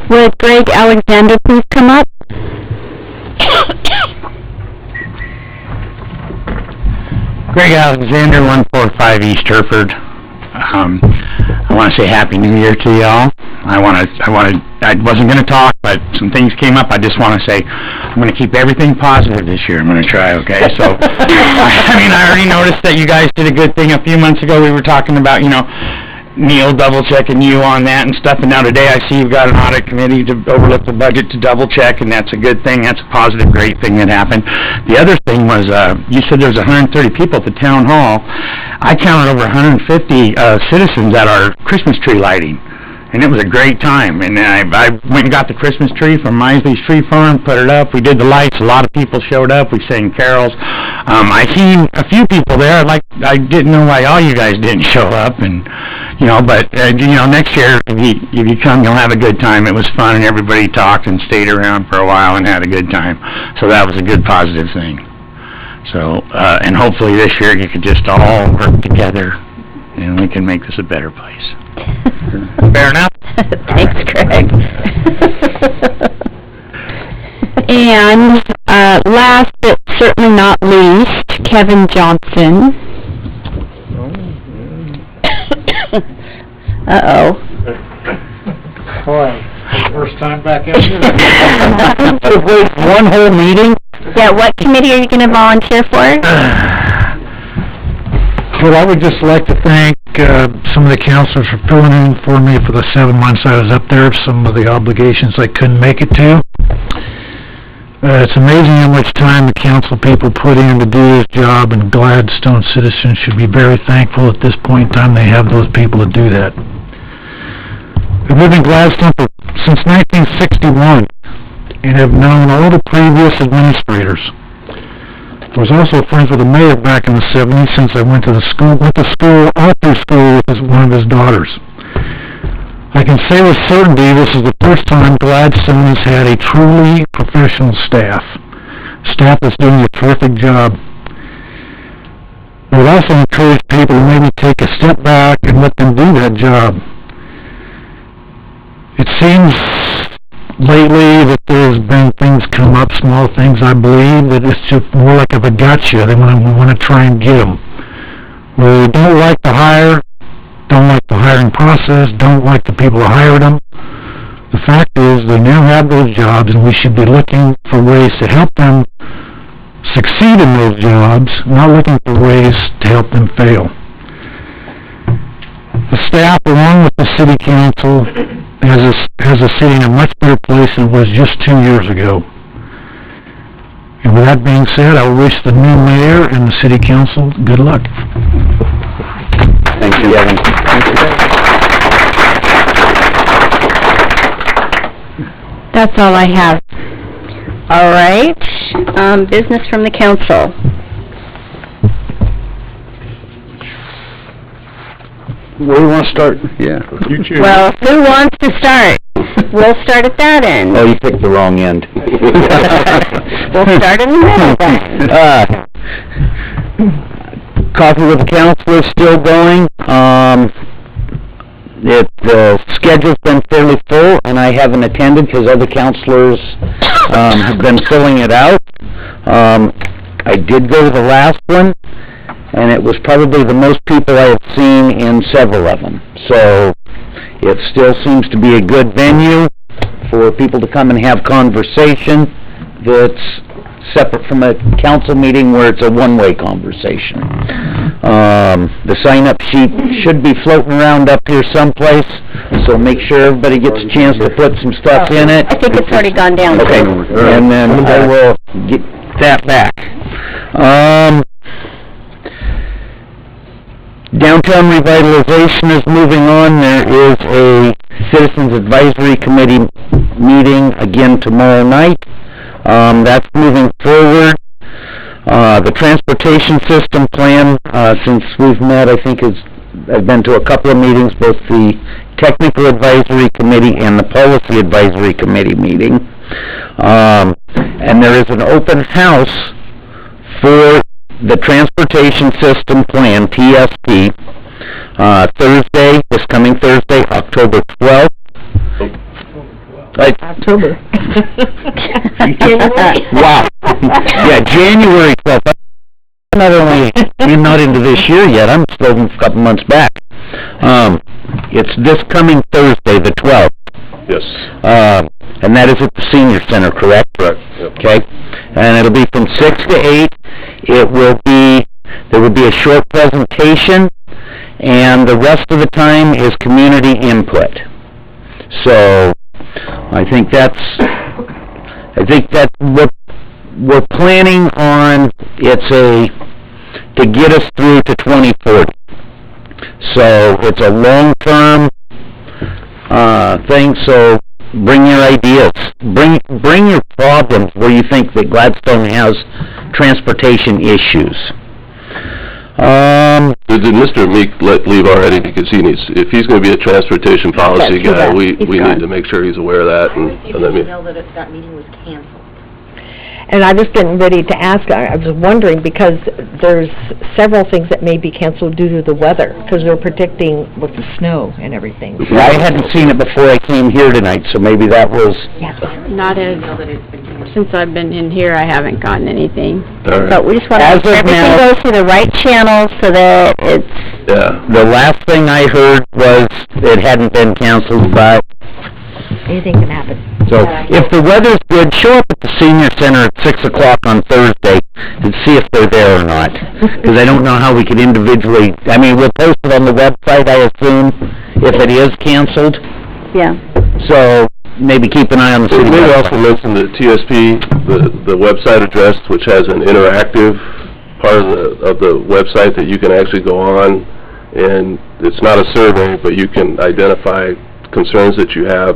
Would Greg Alexander please come up? Greg Alexander, 145 East Hereford. I want to say Happy New Year to y'all. I wasn't going to talk, but some things came up. I just want to say I'm going to keep everything positive this year. I'm going to try, okay? So, I already noticed that you guys did a good thing a few months ago. We were talking about, Neil double-checking you on that and stuff, and now today I see you've got an audit committee to overlook the budget to double-check, and that's a good thing. That's a positive, great thing that happened. The other thing was, you said there was 130 people at the town hall. I counted over 150 citizens at our Christmas tree lighting, and it was a great time. And I went and got the Christmas tree from Misley's Tree Farm, put it up. We did the lights. A lot of people showed up. We sang carols. I seen a few people there. I didn't know why all you guys didn't show up, and but next year if you come, you'll have a good time. It was fun, and everybody talked and stayed around for a while and had a good time. So that was a good positive thing. So and hopefully this year you could just all work together, and we can make this a better place. Fair enough? Thanks, Greg. And last but certainly not least, Kevin Johnson. Uh-oh. Boy, first time back out here. One whole meeting? Yeah, what committee are you going to volunteer for? Well, I would just like to thank some of the councilors for filling in for me for the 7 months I was up there, some of the obligations I couldn't make it to. It's amazing how much time the council people put in to do this job, and Gladstone citizens should be very thankful at this point in time they have those people to do that. I've lived in Gladstone since 1961 and have known all the previous administrators. I was also friends with the mayor back in the 70s since I went to school with one of his daughters. I can say with certainty this is the first time Gladstone has had a truly professional staff. Staff is doing a terrific job. I would also encourage people to maybe take a step back and let them do that job. It seems lately that there's been things come up, small things, I believe, that it's just more like of a gotcha. They want to try and get them. Where they don't like the hire, don't like the hiring process, don't like the people who hired them. The fact is, they now have those jobs, and we should be looking for ways to help them succeed in those jobs, not looking for ways to help them fail. The staff, along with the city council, has a city in a much better place than it was just 2 years ago. And with that being said, I wish the new mayor and the city council good luck. Thank you, Evan. That's all I have. All right, business from the council. Where do you want to start? Yeah. You choose. Well, who wants to start? We'll start at that end. Oh, you picked the wrong end. We'll start in the middle then. Coffee with the council is still going. The schedule's been fairly full, and I haven't attended because other councilors have been filling it out. I did go to the last one, and it was probably the most people I have seen in several of them. So it still seems to be a good venue for people to come and have conversation that's separate from a council meeting where it's a one-way conversation. The sign-up sheet should be floating around up here someplace, so make sure everybody gets a chance to put some stuff in it. I think it's already gone down. Okay, and then I will get that back. Downtown revitalization is moving on. There is a Citizens Advisory Committee meeting again tomorrow night. That's moving forward. The transportation system plan, since we've met, I think I've been to a couple of meetings, both the Technical Advisory Committee and the Policy Advisory Committee meeting. And there is an open house for the Transportation System Plan, TSP, Thursday, this coming Thursday, October 12th. October. Wow. Yeah, January 12th. I'm not into this year yet. I'm still a couple months back. It's this coming Thursday, the 12th. Yes. And that is at the Senior Center, correct? Correct. Yep. Okay. And it'll be from 6 to 8. There will be a short presentation, and the rest of the time is community input. So, I think that's what we're planning on. To get us through to 2040. So it's a long-term thing. So bring your ideas, bring your problems where you think that Gladstone has transportation issues. Did Mr. Meek leave already? Because if he's going to be a transportation policy guy, we need to make sure he's aware of that. That meeting was canceled. And I was getting ready to ask, I was wondering, because there's several things that may be canceled due to the weather, because they're predicting with the snow and everything. Yeah, I hadn't seen it before I came here tonight, so maybe that was... Not as, since I've been in here, I haven't gotten anything. Right. But we just want to make sure everything goes through the right channels so that it's... Yeah. The last thing I heard was it hadn't been canceled, but... Anything can happen. So, if the weather's good, show up at the Senior Center at 6 o'clock on Thursday and see if they're there or not. Because I don't know how we could individually... I mean, we'll post it on the website, I assume, if it is canceled. Yeah. So, maybe keep an eye on the city Maybe website. also mention the TSP, the website address, which has an interactive part of the website that you can actually go on, and it's not a survey, but you can identify concerns that you have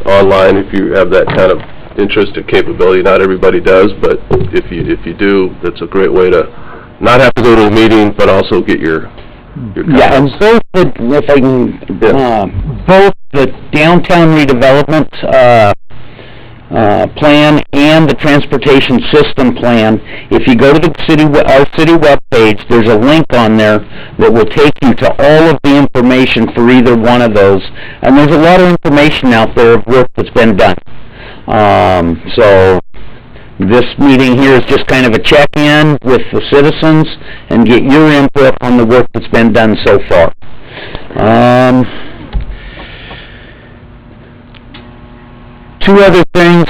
online if you have that kind of interest or capability. Not everybody does, but if you do, that's a great way to not have to go to a meeting, but also get your Yeah, and both the downtown redevelopment plan and the transportation system plan. If you go to the our city webpage, there's a link on there that will take you to all of the information for either one of those. And there's a lot of information out there of work that's been done. So this meeting here is just kind of a check-in with the citizens and get your input on the work that's been done so far. Two other things,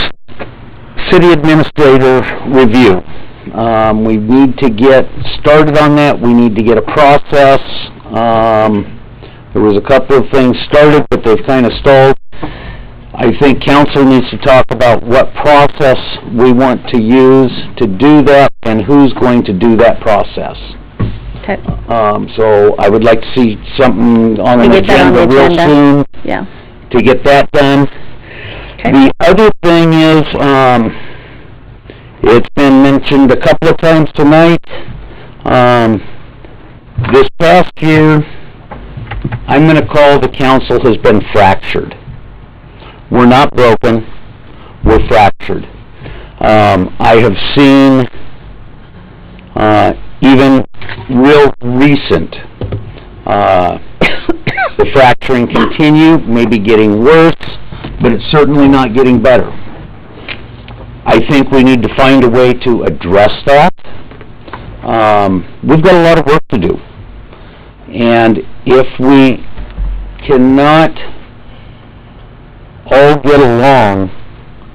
city administrator review. We need to get started on that. We need to get a process. There was a couple of things started, but they've kind of stalled. I think council needs to talk about what process we want to use to do that and who's going to do that process. Okay. So I would like to see something on an agenda real soon. Yeah. To get that done. Okay. The other thing is, it's been mentioned a couple of times tonight. This past year, I'm going to call the council has been fractured. We're not broken, we're fractured. I have seen even real recent the fracturing continue, maybe getting worse, but it's certainly not getting better. I think we need to find a way to address that. We've got a lot of work to do. And if we cannot all get along,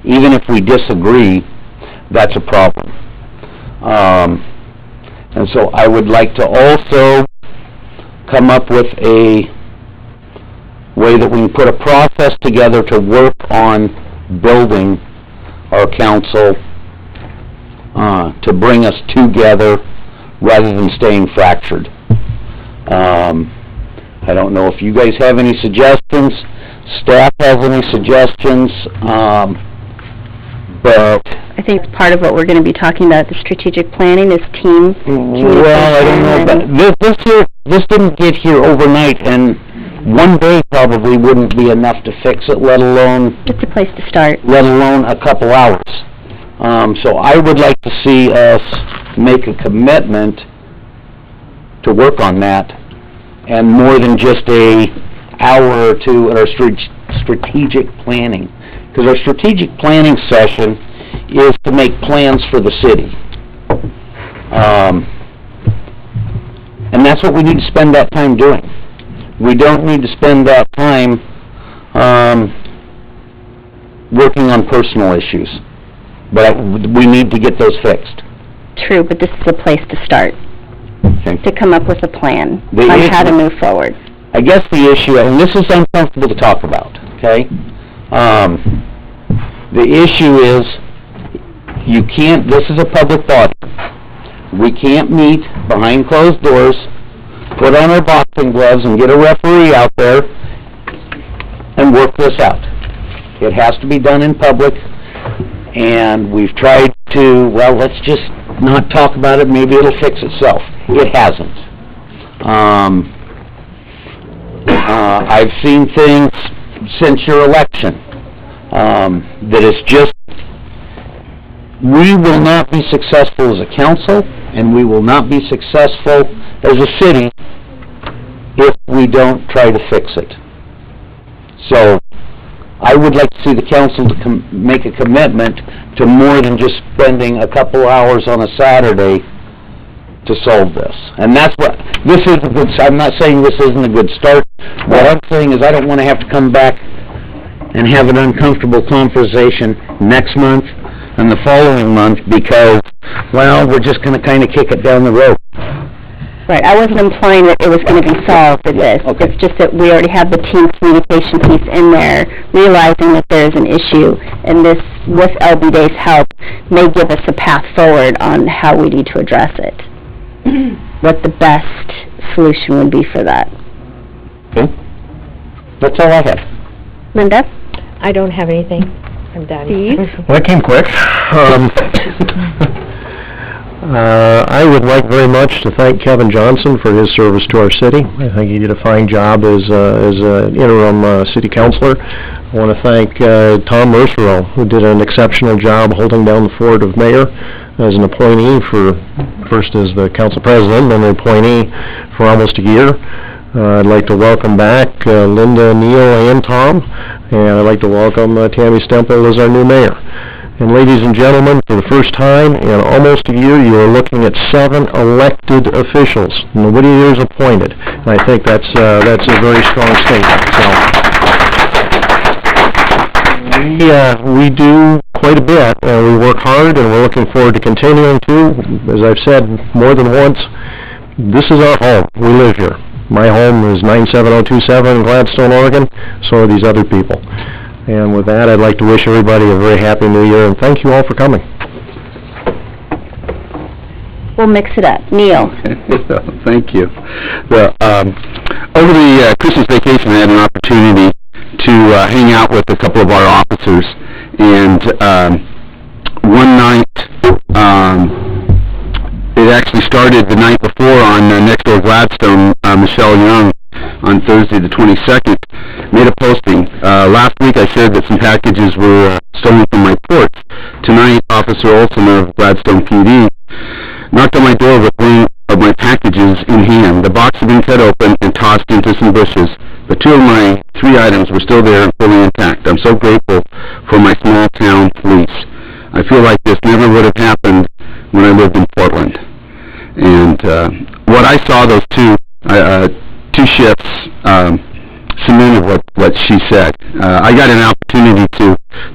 even if we disagree, that's a problem. And so I would like to also come up with a way that we can put a process together to work on building our council to bring us together rather than staying fractured. I don't know if you guys have any suggestions, staff has any suggestions, but I think part of what we're going to be talking about, the strategic planning, is team communication. Well, I don't know, but this didn't get here overnight, and one day probably wouldn't be enough to fix it, let alone... It's a place to start. Let alone a couple hours. So I would like to see us make a commitment to work on that, and more than just a hour or two at our strategic planning. Because our strategic planning session is to make plans for the city. And that's what we need to spend that time doing. We don't need to spend that time working on personal issues. But we need to get those fixed. True, but this is a place to start. Okay. To come up with a plan on how to move forward. I guess the issue, and this is uncomfortable to talk about, okay? The issue is, you can't, this is a public body. We can't meet behind closed doors, put on our boxing gloves and get a referee out there and work this out. It has to be done in public, and we've tried to, well, let's just not talk about it, maybe it'll fix itself. It hasn't. I've seen things since your election that it's just, we will not be successful as a council, and we will not be successful as a city if we don't try to fix it. So, I would like to see the council to make a commitment to more than just spending a couple hours on a Saturday to solve this. And that's what, this is a good, I'm not saying this isn't a good start. What I'm saying is I don't want to have to come back and have an uncomfortable conversation next month and the following month because, well, we're just going to kind of kick it down the road. Right, I wasn't implying that it was going to be solved with this. Okay. It's just that we already have the team communication piece in there, realizing that there is an issue, and this, with LB Day's help, may give us a path forward on how we need to address it. What the best solution would be for that. Okay. That's all I have. Linda? I don't have anything. I'm done. Steve? Well, that came quick. I would like very much to thank Kevin Johnson for his service to our city. I think he did a fine job as an interim city councilor. I want to thank Tom Mercereau, who did an exceptional job holding down the fort of mayor as an appointee first as the council president, then an appointee for almost a year. I'd like to welcome back Linda, Neil, and Tom, and I'd like to welcome Tammy Stemple as our new mayor. And ladies and gentlemen, for the first time in almost a year, you are looking at 7 elected officials. Nobody here is appointed. And I think that's a very strong statement. So we do quite a bit, and we work hard, and we're looking forward to continuing to. As I've said more than once, this is our home. We live here. My home is 97027 in Gladstone, Oregon. So are these other people. And with that, I'd like to wish everybody a very happy New Year, and thank you all for coming. We'll mix it up. Neil. Thank you. Well, over the Christmas vacation, I had an opportunity to hang out with a couple of our officers, and one night, it actually started the night before on next door Gladstone, Michelle Young, on Thursday the 22nd, made a posting. Last week I shared that some packages were stolen from my porch. Tonight, Officer Olson of Gladstone PD knocked on my door with one of my packages in hand. The box had been cut open and tossed into some bushes, but 2 of my 3 items were still there and fully intact. I'm so grateful for my small town police. I feel like this never would have happened when I lived in Portland. And what I saw, those 2 shifts cemented what she said. I got an opportunity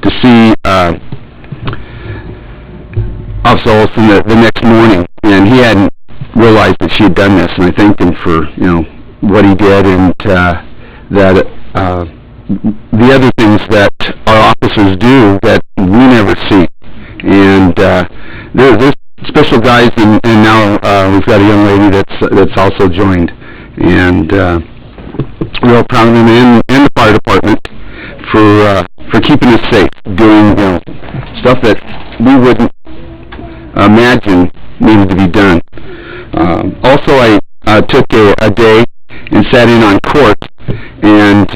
to see Officer Olson the next morning, and he hadn't realized that she had done this, and I thanked him for what he did, and that the other things that our officers do that we never see. And there's special guys, and now we've got a young lady that's also joined, and real proud of them and the fire department for keeping us safe, doing stuff that we wouldn't imagine needed to be done. Also, I took a day and sat in on court, and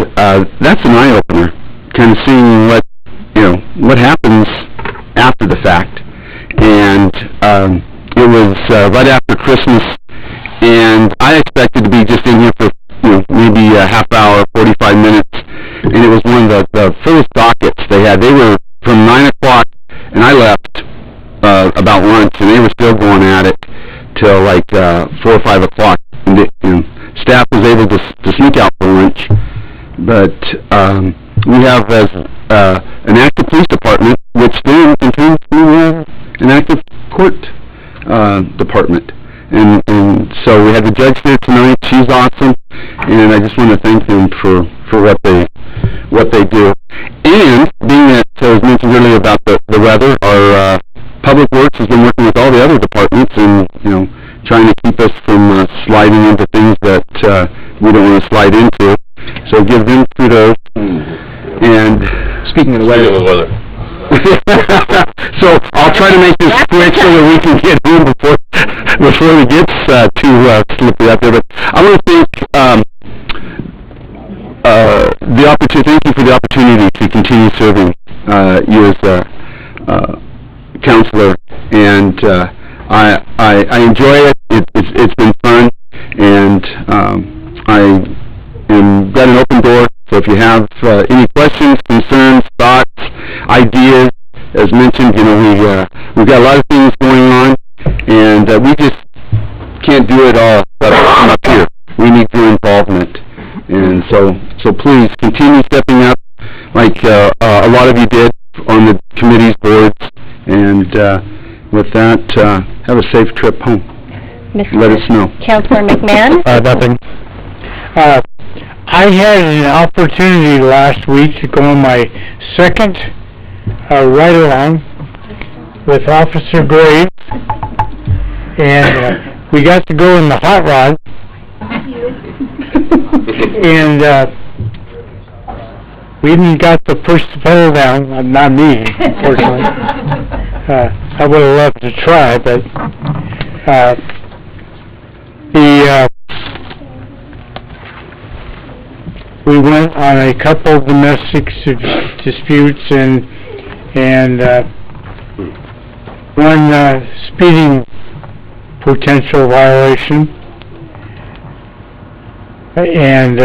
that's an eye opener, kind of seeing what happens after the fact. And it was right after Christmas, and I expected to be just in here for maybe a half hour, 45 minutes, and it was one of the fullest dockets they had. They were from 9 o'clock, and I left about lunch, and they were still going at it till like 4 or 5 o'clock. And staff was able to sneak out for lunch, but we have an active police department, which then continues to an active court department. And so we had the judge there tonight. She's awesome, and I just want to thank them for what they do. And being that I was mentioned earlier about the weather, our public works has been working with all the other departments and trying to keep us from sliding into things that we don't want to slide into. So give them kudos. And speaking of the weather. So I'll try to make this quick so that we can get in before it gets too slippery out there. But I want to thank thank you for the opportunity to continue serving you as a counselor, and I enjoy it. It's been fun, and I am got an open door. So if you have any questions, concerns, thoughts, ideas, as mentioned, we've got a lot of things going on, and we just can't do it all up here. We need your involvement, and so please continue stepping up, like a lot of you did on the committees, boards, and with that, have a safe trip home. Let us know. Councilor McMahon? Nothing. I had an opportunity last week to go on my second ride-along with Officer Graves, and we got to go in the hot rod, and we even got to push the pedal down. Not me, unfortunately. I would have loved to try, but we went on a couple of domestic disputes and one speeding potential violation. And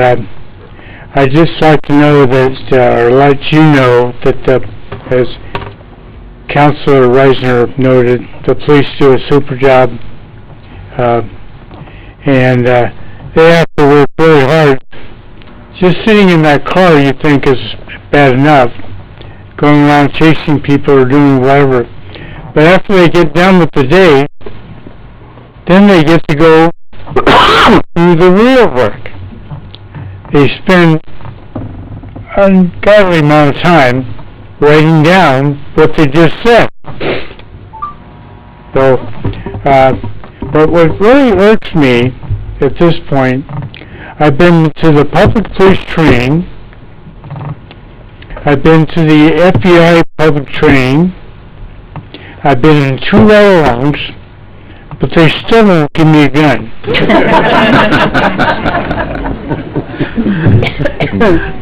I'd just like to know that, or let you know that, as Councilor Reisner noted, the police do a super job, and they have to work really hard. Just sitting in that car, you think, is bad enough, going around chasing people or doing whatever. But after they get done with the day, then they get to go do the real work. They spend an ungodly amount of time writing down what they just said. So, but what really irks me at this point, I've been to the public police training, I've been to the FBI public training, I've been in 2 ride-alongs, but they still won't give me a gun.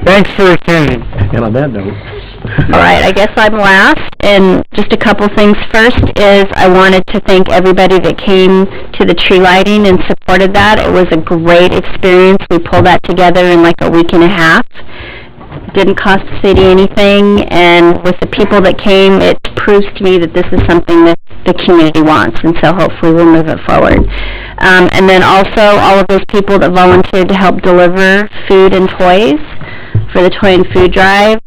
Thanks for attending. And on that note... All right, I guess I'm last, and just a couple things. First is I wanted to thank everybody that came to the tree lighting and supported that. It was a great experience. We pulled that together in like a week and a half. Didn't cost the city anything, and with the people that came, it proves to me that this is something that the community wants, and so hopefully we'll move it forward. And then also all of those people that volunteered to help deliver food and toys for the toy and food drive.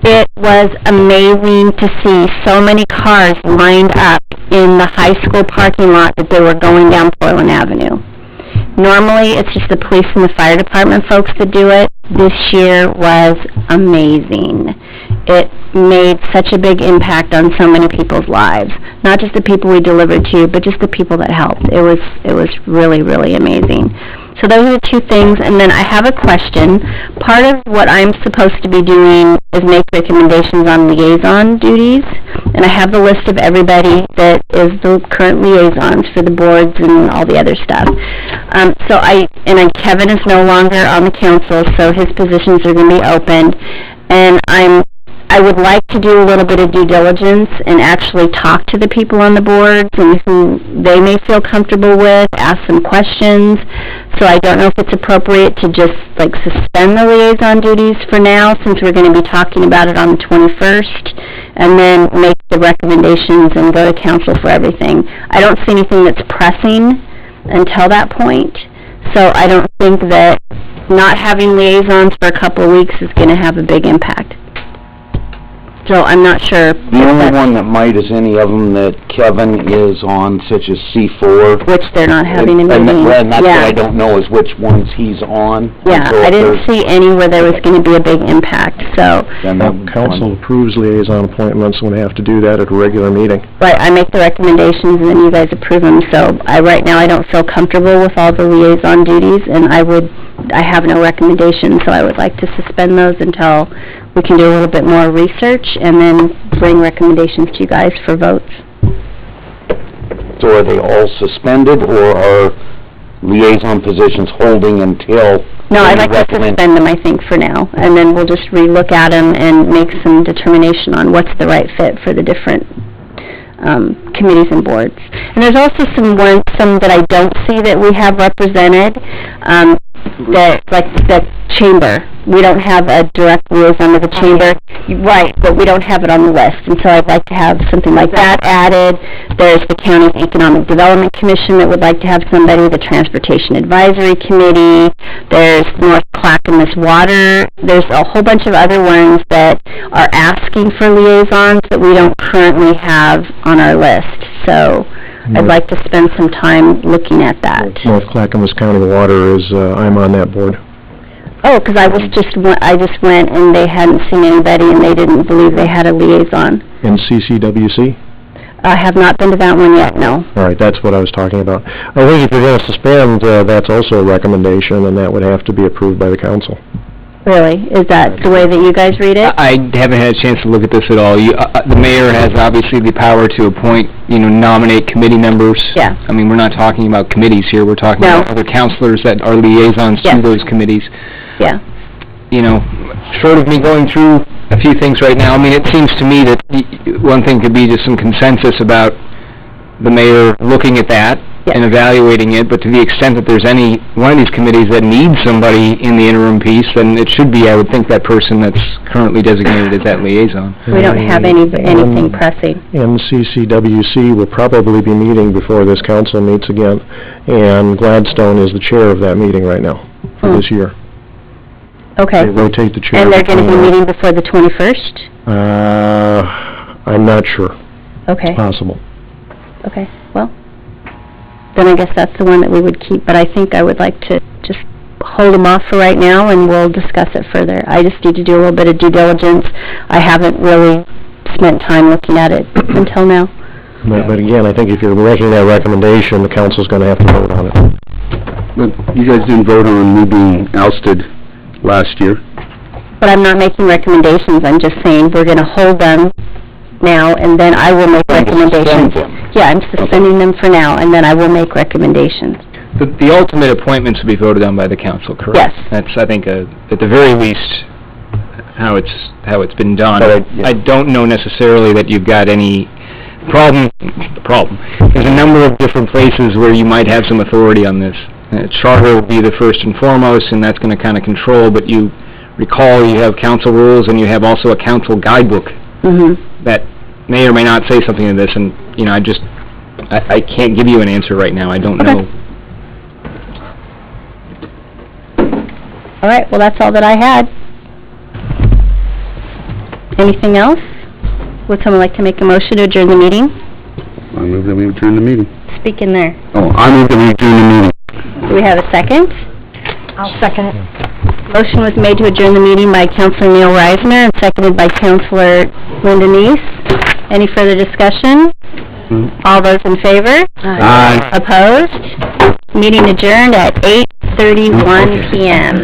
It was amazing to see so many cars lined up in the high school parking lot that they were going down Portland Avenue. Normally, it's just the police and the fire department folks that do it. This year was amazing. It made such a big impact on so many people's lives. Not just the people we delivered to, but just the people that helped. It was really, really amazing. So those are the 2 things, and then I have a question. Part of what I'm supposed to be doing is make recommendations on liaison duties, and I have the list of everybody that is the current liaisons for the boards and all the other stuff. Kevin is no longer on the council, so his positions are going to be open, and I would like to do a little bit of due diligence and actually talk to the people on the boards and who they may feel comfortable with, ask some questions. So I don't know if it's appropriate to just like suspend the liaison duties for now, since we're going to be talking about it on the 21st, and then make the recommendations and go to council for everything. I don't see anything that's pressing until that point, so I don't think that not having liaisons for a couple of weeks is going to have a big impact. So I'm not sure. The only one that might is any of them that Kevin is on, such as C4. Which they're not having a meeting. And that's what I don't know, is which ones he's on. Yeah, I didn't see any where there was going to be a big impact, so. Council approves liaison appointments, and we have to do that at a regular meeting. Right, I make the recommendations and then you guys approve them, so right now I don't feel comfortable with all the liaison duties, and I have no recommendations, so I would like to suspend those until we can do a little bit more research and then bring recommendations to you guys for votes. So are they all suspended, or are liaison positions holding until... No, I'd like to suspend them, I think, for now, and then we'll just re-look at them and make some determination on what's the right fit for the different committees and boards. And there's also some that I don't see that we have represented, like the chamber. We don't have a direct liaison with the chamber. Right, but we don't have it on the list, and so I'd like to have something like that added. There's the County Economic Development Commission that would like to have somebody, the Transportation Advisory Committee, there's North Clackamas Water, there's a whole bunch of other ones that are asking for liaisons that we don't currently have on our list, so I'd like to spend some time looking at that. North Clackamas County Water is, I'm on that board. Oh, because I just went and they hadn't seen anybody and they didn't believe they had a liaison. In CCWC? I have not been to that one yet, no. All right, that's what I was talking about. I think if you're going to suspend, that's also a recommendation, and that would have to be approved by the council. Really? Is that the way that you guys read it? I haven't had a chance to look at this at all. The mayor has obviously the power to appoint, nominate committee members. Yeah. I mean, we're not talking about committees here. We're talking about other counselors that are liaisons to those committees. Yeah. short of me going through a few things right now, I mean, it seems to me that one thing could be just some consensus about the mayor looking at that and evaluating it, but to the extent that there's any one of these committees that needs somebody in the interim piece, then it should be, I would think, that person that's currently designated as that liaison. We don't have anything pressing. And CCWC will probably be meeting before this council meets again, and Gladstone is the chair of that meeting right now for this year. Okay. They rotate the chair. And they're going to be meeting before the 21st? I'm not sure. Okay. It's possible. Okay, well, then I guess that's the one that we would keep, but I think I would like to just hold them off for right now, and we'll discuss it further. I just need to do a little bit of due diligence. I haven't really spent time looking at it until now. But again, I think if you're making that recommendation, the council's going to have to vote on it. But you guys didn't vote on me being ousted last year. But I'm not making recommendations, I'm just saying we're going to hold them now, and then I will make recommendations. Yeah, I'm suspending them for now, and then I will make recommendations. The ultimate appointments will be voted on by the council, correct? Yes. That's, I think, at the very least, how it's been done. But I don't know necessarily that you've got any problem. There's a number of different places where you might have some authority on this. Charter will be the first and foremost, and that's going to kind of control, but you recall you have council rules, and you have also a council guidebook that may or may not say something to this, and, I can't give you an answer right now. I don't know. All right, well, that's all that I had. Anything else? Would someone like to make a motion to adjourn the meeting? I move that we adjourn the meeting. Speak in there. Oh, I move that we adjourn the meeting. Do we have a second? I'll second it. Motion was made to adjourn the meeting by Councilor Neil Reisner and seconded by Councilor Linda Neese. Any further discussion? All those in favor? Aye. Opposed? Meeting adjourned at 8:31 p.m.